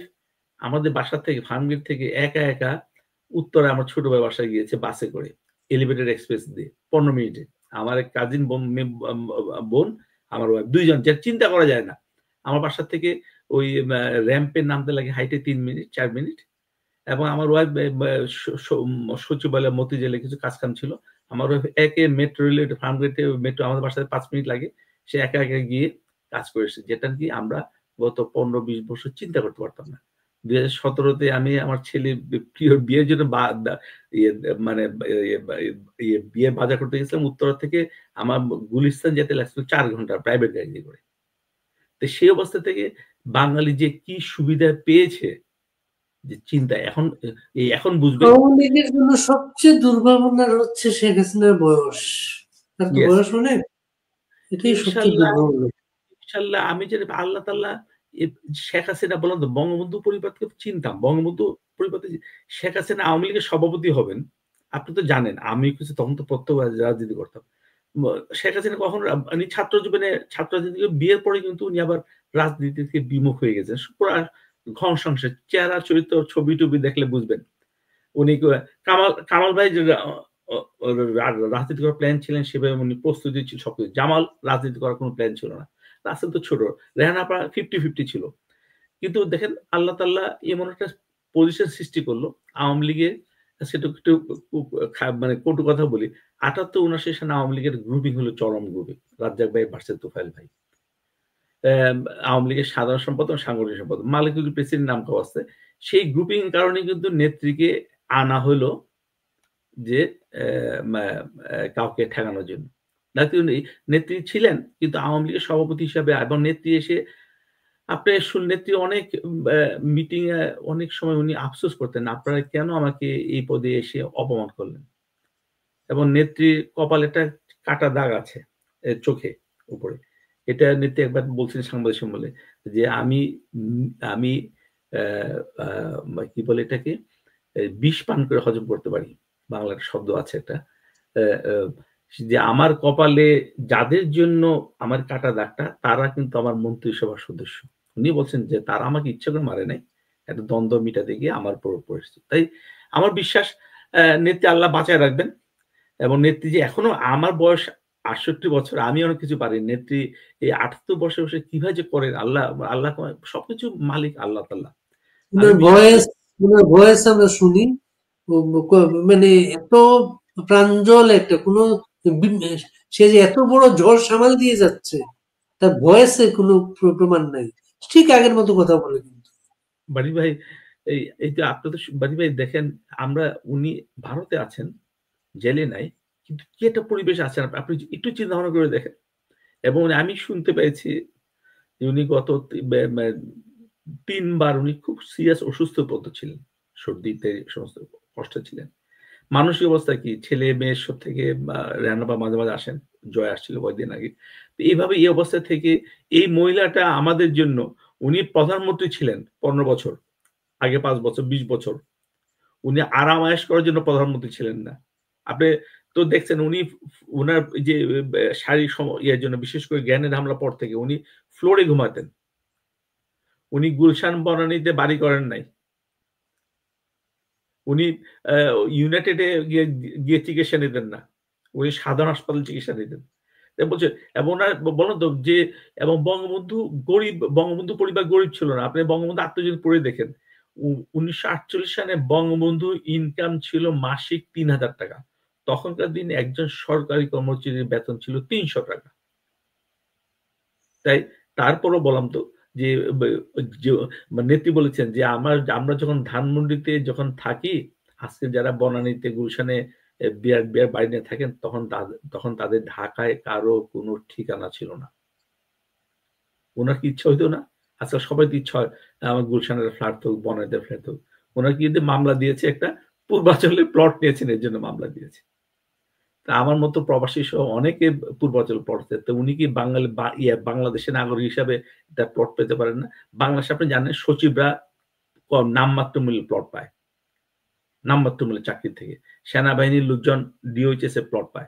আমাদের বাসা থেকে ফার্মগেট থেকে একা উত্তরে আমার ছোট ভাইয়ের বাসায় গিয়েছে বাসে করে। এলিভেটেড এক্সপ্রেস দিয়ে ১৫ মিনিটে। আমার এক কাজিন বোন, আমার ওয়াইফ ২ জন, যা চিন্তা করা যায় না। আমার বাসা থেকে ওই র‍্যাম্পে নামতে লাগে হাইটে ৩ মিনিট, ৪ মিনিট। এবং আমার ওয়াইফ সচিবালয় মতিঝিলে কিছু কাজ-কাম ছিল। আমার ওয়াইফ মেট্রো রেলে ফার্মগেটে মেট্রো আমাদের বাসা থেকে ৫ মিনিট লাগে। সে একা গিয়ে কাজ করে এসেছে। যেটা কি আমরা গত ১৫-২০ বছর চিন্তা করতে পারতাম না। ২০১৭ তে আমি আমার ছেলে প্রিয় বিয়ের জন্য বা দা ইয়ে মানে ইয়ে ইয়ে বিয়ের বাজার করতে গেছিলাম উত্তরা থেকে, আমার গুলিস্তান যেতে লাগছিল ৪ ঘন্টা প্রাইভেট গাড়ি দিয়ে করে। তো সেই অবস্থা থেকে বাঙালি যে কি সুবিধা পেয়েছে, যে চিন্তা এখন বুঝবে। আওয়ামী লীগের জন্য সবচেয়ে দুর্ভাবনার হচ্ছে শেখ হাসিনার বয়স। তার তো ইয়েস। বয়স অনেক। এটাই সবচেয়ে ইনশাল্লাহ, দুর্ভাবনা। ইনশাল্লাহ আমি যেটা আল্লাহ তাআলা এ শেখ হাসিনা বললাম তো বঙ্গবন্ধু পরিবারকে চিনতাম। বঙ্গবন্ধু পরিবারে শেখ হাসিনা আওয়ামী লীগের সভাপতি হবেন। আপনি তো জানেন আমি কিছু তখন তো প্রত্যক্ষ রাজনীতি করতাম। ম শেখ হাসিনা কখন উনি ছাত্র জীবনে ছাত্র রাজনীতি বিয়ের পরে কিন্তু উনি আবার রাজনীতি থেকে বিমুখ হয়ে গেছেন। পুরা ঘন সংসার, চেহারা চরিত্র ছবি-টবি দেখলে বুঝবেন। উনি কামাল ভাই যে অ অ রাজনীতি করার প্ল্যান ছিলেন সেভাবে উনি প্রস্তুতি ছিল সবকিছু। জামাল রাজনীতি করার কোন প্ল্যান ছিল না। রাসেল তো ছোট। রেহানা আপা 50-50 ছিল। কিন্তু দেখেন আল্লাহ তাআলা এমন একটা পজিশন সৃষ্টি করলো, আওয়ামী লীগে সেটা একটু মানে কটু কথা বলি। ৭৮-৭৯ সালে আওয়ামী লীগের গ্রুপিং হলো চরম গ্রুপিং। রাজ্জাক ভাই ভার্সেস তোফায়েল ভাই। আওয়ামী লীগের সাধারণ সম্পাদক, সাংগঠনিক সম্পাদক। মালিকুল প্রেসিডেন্ট নাম দেওয়া আছে। সেই গ্রুপিং এর কারণে কিন্তু নেত্রীকে আনা হলো যে মা কাউকে ঠেকানোর জন্য। নেত্রী ছিলেন কিন্তু আওয়ামী লীগের সভাপতি হিসাবে, এবং নেত্রী এসে আপনি নেত্রী অনেক মিটিং এ অনেক সময় উনি আফসোস করতেন, "আপনারা কেন আমাকে এই পদে এসে অপমান করলেন?" এবং নেত্রীর কপালে একটা কাটা দাগ আছে চোখে উপরে। এটা নেত্রী একবার বলছিলেন সাংবাদিক সম্মেলনে যে, আমি অ্যা আ কি বলে এটাকে? বিষ পান করে হজম করতে পারি। বাংলার শব্দ আছে একটা। অ্যা অ্যা যে আমার কপালে যাদের জন্য আমার কাটা দাগটা, তারা কিন্তু আমার মন্ত্রিসভার সদস্য। উনি বলছেন যে, "তারা আমাকে ইচ্ছা করে মারে নাই। একটা দ্বন্দ্ব মিটাতে গিয়ে আমার উপর পড়েছে। তাই আমার বিশ্বাস নেত্রী আল্লাহ বাঁচায় রাখবেন এবং নেত্রী যে এখনো আমার বয়স ৬৮ বছর, আমি অনেক কিছু পারি। নেত্রী এই ৭৮ বছরে বসে কিভাবে যে করেন আল্লাহ, আল্লাহ সবকিছু মালিক আল্লাহ তাআলা। আমি উনার বিশ্বাস করি ভয়েস উনার ভয়েস আমরা শুনি। মানে এত প্রাঞ্জল একটা কোনো সে যে এত বড় ঝড় সামাল দিয়ে যাচ্ছে তার ভয়েসে কোনো প্রমাণ নাই। ঠিক আগের মতো কথা বলে কিন্তু। বাড়ি ভাই এই যে আপনি তো বাড়ি ভাই দেখেন আমরা উনি ভারতে আছেন, জেলে নাই। কিন্তু কি একটা পরিবেশ আছেন আপনি একটু চিন্তা ভাবনা করে দেখেন। এবং আমি শুনতে পেয়েছি যে উনি গত তি বে মে ৩ বার উনি খুব সিরিয়াস অসুস্থ ছিলেন। সর্দিতে সমস্ত কষ্টে ছিলেন। মানসিক অবস্থা কি? ছেলে-মেয়ে সব থেকে রান্নাবা মাঝে, মাঝে আসেন। জয় আসছিল কয়েকদিন আগে। তো এইভাবে এই অবস্থা থেকে এই মহিলাটা আমাদের জন্য উনি প্রধানমন্ত্রী ছিলেন ১৫ বছর। আগে ৫ বছর, ২০ বছর। উনি আরাম-আয়েশ করার জন্য প্রধানমন্ত্রী ছিলেন না। আপনি তো দেখছেন উনি উনার যে শারীরিক ইয়ের জন্য বিশেষ করে গ্রেনেড হামলার পর থেকে উনি ফ্লোরে ঘুমাতেন। উনি গুলশান বনানীতে বাড়ি করেন নাই। উনি আ ইউনাইটেড এ গিয়ে চিকিৎসা নিতেন না। উনি সাধারণ হাসপাতালে চিকিৎসা নিতেন। বলছে এবং উনার বলুন তো যে এবং বঙ্গবন্ধু পরিবার গরিব ছিল না। আপনি বঙ্গবন্ধু আত্মজীবনী পড়ে দেখেন। ১৯৪৮ সালে বঙ্গবন্ধুর ইনকাম ছিল মাসিক ৳৩,০০০। তখনকার দিনে একজন সরকারি কর্মচারীর বেতন ছিল ৳৩০০। তাই তারপরও বললাম তো যে বে যে নেত্রী বলেছেন যে আমরা যখন ধানমন্ডিতে যখন থাকি, আজকে যারা বনানীতে গুলশানে বিরাট, বিরাট বাড়ি নিয়ে থাকেন তখন তাদের ঢাকায় কারো কোনো ঠিকানা ছিল না। উনার কি ইচ্ছা হইতো না? আজকাল সবার তো ইচ্ছা হয় আমার গুলশানের ফ্ল্যাট হোক, বনানীতে ফ্ল্যাট হোক। উনার কিন্তু মামলা দিয়েছে একটা পূর্বাঞ্চলে প্লট নিয়েছেন এর জন্য মামলা দিয়েছে। তা আমার মতো প্রবাসী সহ অনেকে পূর্বাঞ্চলে প্লট পেত। তো উনি কি বাঙালি বাংলাদেশের নাগরিক হিসাবে এটা প্লট পেতে পারেন না? বাংলাদেশে আপনি জানেন সচিবরা নামমাত্র মূল্যে প্লট পায়। নামমাত্র মূল্যে চাকরি থেকে। সেনাবাহিনীর লোকজন ডিওএইচএস এ প্লট পায়।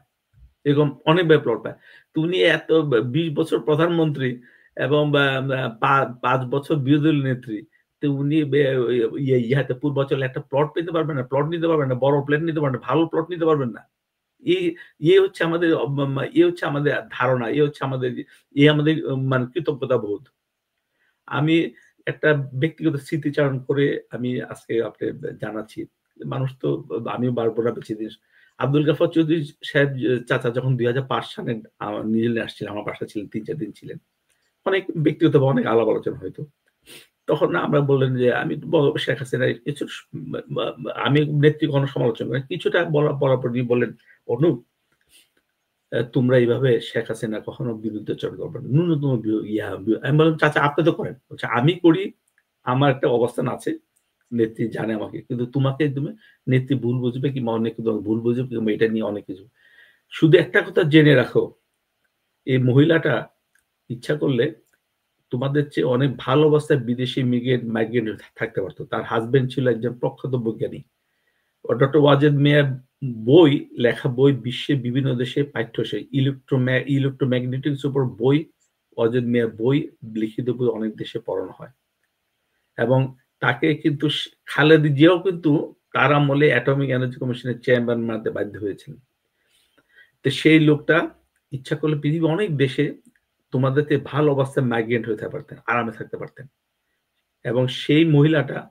এরকম অনেকভাবে প্লট পায়। তো উনি এত ২০ বছর প্রধানমন্ত্রী এবং বা বা পা ৫ বছর বিরোধী দলীয় নেত্রী। তো উনি ইহাতে পূর্বাঞ্চলে একটা প্লট পেতে পারবেন না, প্লট নিতে পারবেন না, বড় প্লেট নিতে পারবেন না, ভালো প্লট নিতে পারবেন না। এই ইয়ে হচ্ছে আমাদের হচ্ছে আমাদের ধারণা, হচ্ছে আমাদের আমাদের মানে কৃতজ্ঞতাবোধ। আমি একটা ব্যক্তিগত স্মৃতিচারণ করে আমি আজকে জানাচ্ছি। মানুষ তো আমিও পারব না বেশি দিন। আব্দুল গাফফার চৌধুরী সাহেব চাচা যখন ২০০৫ সালে নিউজিল্যান্ডে আসছিলেন, আমার বাসায় ছিলেন ৩-৪ দিন ছিলেন। অনেক ব্যক্তিগতভাবে অনেক আলাপ আলোচনা হইতো। তখন আমরা বললেন যে আমি শেখ হাসিনার কিছু আমি নেত্রী কোনো সমালোচনা করি। কিছুটা বলার পর উনি বললেন, "অনুপ তোমরা এইভাবে শেখ হাসিনা কখনো বিরুদ্ধাচরণ করবে না। ন্যূনতম আমি বললাম, "চাচা আপনি তো করেন।" বলছে, "আমি করি, আমার একটা অবস্থান আছে। নেত্রী জানে আমাকে। কিন্তু তুমি নেত্রী ভুল বুঝবে কিংবা অনেক তোমাকে ভুল বুঝবে কিংবা এটা নিয়ে অনেক কিছু। শুধু একটা কথা জেনে রাখো, এই মহিলাটা ইচ্ছা করলে তোমাদের চেয়ে অনেক ভালো অবস্থায় বিদেশি মাইগ্রেন্ট থাকতে পারত। তার হাসব্যান্ড ছিল একজন প্রখ্যাত বৈজ্ঞানিক। ডক্টর ওয়াজেদ মিয়ার লেখা বই বিশ্বের বিভিন্ন দেশে পাঠ্য সেই ইলেক্ট্রোম্যাগনেটিক্স উপর বই, ওয়াজেদ মিয়ার বই, লিখিত বই অনেক দেশে পড়ানো হয়। এবং তাকে কিন্তু খালেদা জিয়াও কিন্তু তার আমলে অ্যাটমিক এনার্জি কমিশনের চেয়ারম্যান বানাতে বাধ্য হয়েছিলেন। তো সেই লোকটা ইচ্ছা করলে পৃথিবীর অনেক দেশে তোমাদের চেয়ে ভালো অবস্থায় মাইগ্রেন্ট হয়ে থাকতে পারতেন, আরামে থাকতে পারতেন। এবং সেই মহিলাটা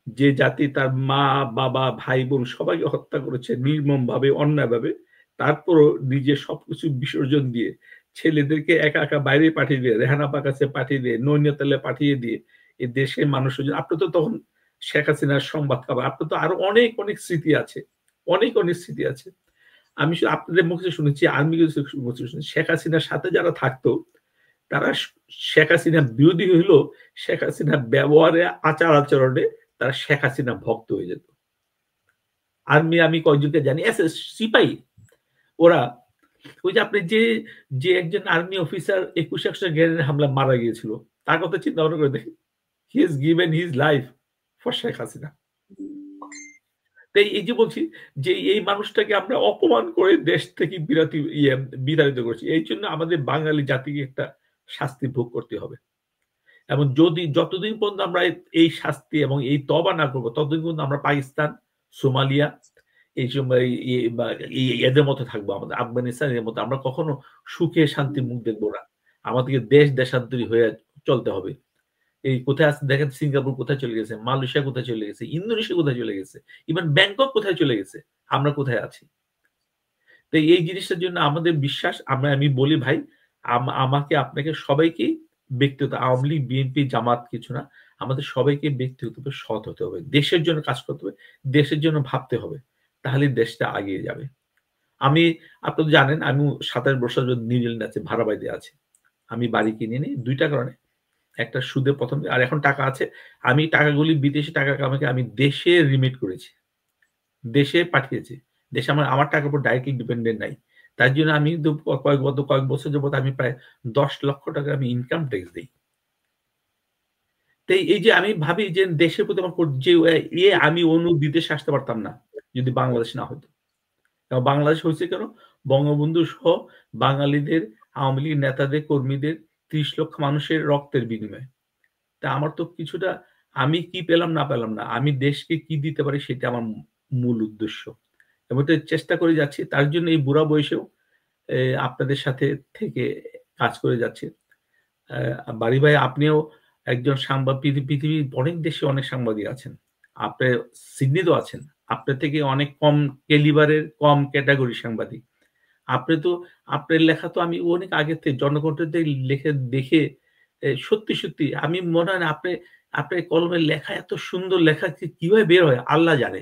যে জাতি তার মা, বাবা, ভাই-বোন সবাইকে হত্যা করেছে নির্মমভাবে, অন্যায়ভাবে, তারপরও নিজের সবকিছু বিসর্জন দিয়ে ছেলেদেরকে একা, একা বাইরে পাঠিয়ে দিয়ে, রেহানা আপার কাছে পাঠিয়ে দিয়ে, নৈনিতালে পাঠিয়ে দিয়ে এ দেশের মানুষের জন্য আপনি তো তখন শেখ হাসিনার সংবাদ পাবেন। আপনার তো আরো অনেক, অনেক স্মৃতি আছে। অনেক, অনেক স্মৃতি আছে। আমি শুধু আপনাদের মুখে শুনেছি, আমি মুখে শুনেছি। শেখ হাসিনার সাথে যারা থাকতো তারা শেখ হাসিনা বিরোধী হইলেও শেখ হাসিনার ব্যবহারে, আচার-আচরণে তারা শেখ হাসিনা ভক্ত হয়ে যেত। আমি কয়েকজনকে জানি সিপাহি ওরা ওই যে আপনি যে একজন আর্মি অফিসার ২১ গ্রেনেড হামলায় মারা গিয়েছিল তার কথা চিন্তা ভাবনা করে দেখেন। He has given his life for Sheikh Hasina. তাই এই যে বলছি যে এই মানুষটাকে আমরা অপমান করে দেশ থেকে বিতাড়িত করছি। এই জন্য আমাদের বাঙালি জাতিকে একটা শাস্তি ভোগ করতে হবে। এবং যদি যতদিন পর্যন্ত আমরা এই শাস্তি এবং এই তওবা না করবো ততদিন পর্যন্ত আমরা পাকিস্তান, সোমালিয়া এই সময় এদের মতো থাকবো, আমাদের আফগানিস্তান এর মতো আমরা কখনো সুখে শান্তি মুখ দেখবো না। আমাদেরকে দেশ দেশান্তরী হয়ে চলতে হবে। এই কোথায় আছে দেখেন, সিঙ্গাপুর কোথায় চলে গেছে, মালয়েশিয়া কোথায় চলে গেছে, ইন্দোনেশিয়া কোথায় চলে গেছে, ইভেন ব্যাংকক কোথায় চলে গেছে, আমরা কোথায় আছি? তো এই জিনিসটার জন্য আমাদের বিশ্বাস, আমি বলি ভাই, আমাকে আপনাকে সবাইকেই ব্যক্তিগত, আওয়ামী লীগ, বিএনপি, জামাত কিছু না, আমাদের সবাইকে ব্যক্তিগতভাবে সৎ হতে হবে, দেশের জন্য কাজ করতে হবে, দেশের জন্য ভাবতে হবে, তাহলে দেশটা আগিয়ে যাবে। আমি, আপনি তো জানেন আমি 27 বছর নিউজিল্যান্ড আছে, ভাড়া বাড়িতে আছে। আমি বাড়ি কিনে নিই 2 টা কারণে। একটা সুদে প্রথম, আর এখন টাকা আছে। আমি টাকাগুলি বিদেশি টাকা কামাকে আমি দেশে রিমিট করেছি। দেশে পাঠিয়েছি। দেশে আমার টাকার উপর ডাইরেক্টলি ডিপেন্ডেন্ট নাই। তার জন্য আমি কয়েক বছর যাবত আমি প্রায় 10 লক্ষ টাকা আমি ইনকাম ট্যাক্স দেই। তো এই যে আমি ভাবি যে দেশের প্রতি আমার যে আমি অন্য বিদেশে আসতে পারতাম না যদি বাংলাদেশ না হতো। এবং বাংলাদেশ হয়েছে কেন? বঙ্গবন্ধু সহ বাঙালিদের, আওয়ামী লীগ নেতাদের, কর্মীদের 30 লক্ষ মানুষের রক্তের বিনিময়ে। তা আমার তো কিছুটা, আমি কি পেলাম না পেলাম না, আমি দেশকে কি দিতে পারি সেটা আমার মূল উদ্দেশ্য। এবং এটা চেষ্টা করে যাচ্ছি। তার জন্য এই বুড়া বয়সেও আপনাদের সাথে থেকে কাজ করে যাচ্ছি। বাড়ি ভাই, আপনিও একজন পৃথিবীর অনেক দেশে অনেক সাংবাদিক আছেন। আপনি সিডনিতেও আছেন। আপনার থেকে অনেক কম ক্যালিবারের, কম ক্যাটেগরির সাংবাদিক। আপনি তো, আপনার লেখা তো আমি অনেক আগে থেকে জনকণ্ঠে লিখে দেখে সত্যি আমি মনে হয় না আপনার কলমের লেখা, এত সুন্দর লেখা কিভাবে বের হয় আল্লাহ জানে।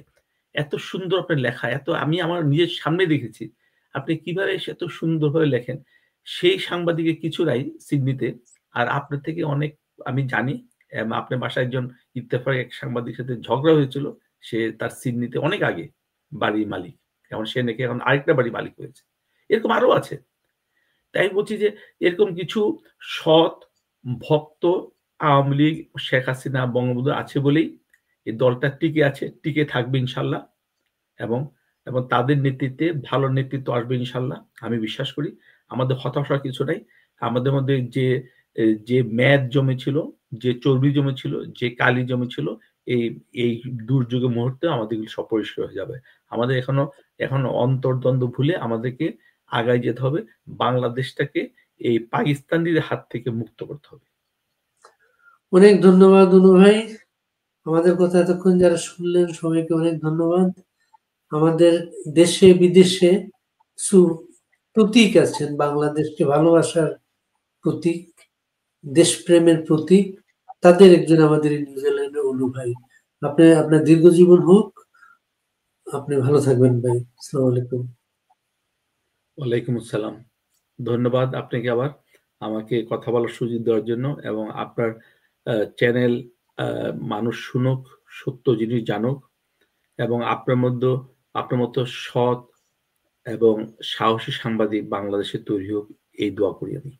এত সুন্দর আপনার লেখা, এত আমি আমার নিজের সামনে দেখেছি। আপনি কিভাবে এত সুন্দরভাবে লেখেন। সেই সাংবাদিকের কিছু নাই সিডনিতে। আর আপনার থেকে অনেক আমি জানি। আপনার বাসায় একজন ইত্তেফাক এক সাংবাদিকের সাথে ঝগড়া হয়েছিল। সে তার সিডনিতে অনেক আগে বাড়ির মালিক। এখন সে নাকি এখন আরেকটা বাড়ির মালিক হয়েছে। এরকম আরো আছে। তাই আমি বলছি যে এরকম কিছু সৎ ভক্ত আওয়ামী লীগ, শেখ হাসিনা, বঙ্গবন্ধু আছে বলেই এই দলটা টিকে আছে, টিকে থাকবে ইনশাল্লাহ। এবং এবং তাদের নেতৃত্বে ভালো নেতৃত্ব আসবে ইনশাল্লাহ। আমি বিশ্বাস করি। আমাদের হতাশার কিছু নাই। আমাদের মধ্যে যে মেদ জমেছিল, যে চর্বি জমেছিল, যে কালি জমেছিল, এই এই দুর্যোগের মুহূর্তে আমাদের সব পরিষ্কার হয়ে যাবে। আমাদের এখনো অন্তর্দ্বন্দ্ব ভুলে আমাদেরকে আগায় যেতে হবে। বাংলাদেশটাকে এই পাকিস্তানিদের হাত থেকে মুক্ত করতে হবে। অনেক ধন্যবাদ অনু ভাই। আমাদের কথা এতক্ষণ যারা শুনলেন সবাইকে অনেক ধন্যবাদ। আমাদের দেশে বিদেশে কিছু প্রতীক আছেন, বাংলাদেশকে ভালোবাসার প্রতীক, দেশপ্রেমের প্রতীক। তাদের একজন আমাদের এই নিউজিল্যান্ডের অনু ভাই। আপনার দীর্ঘ জীবন হোক। আপনি ভালো থাকবেন ভাই। আসসালামু আলাইকুম। ওয়ালাইকুম আসসালাম। ধন্যবাদ আপনাকে আবার আমাকে কথা বলার সুযোগ দেওয়ার জন্য, এবং আপনার চ্যানেল মানুষ শুনুক, সত্য জিনিস জানুক, এবং আপনার মতো সৎ এবং সাহসী সাংবাদিক বাংলাদেশে তৈরি হোক, এই দোয়া করি আমি।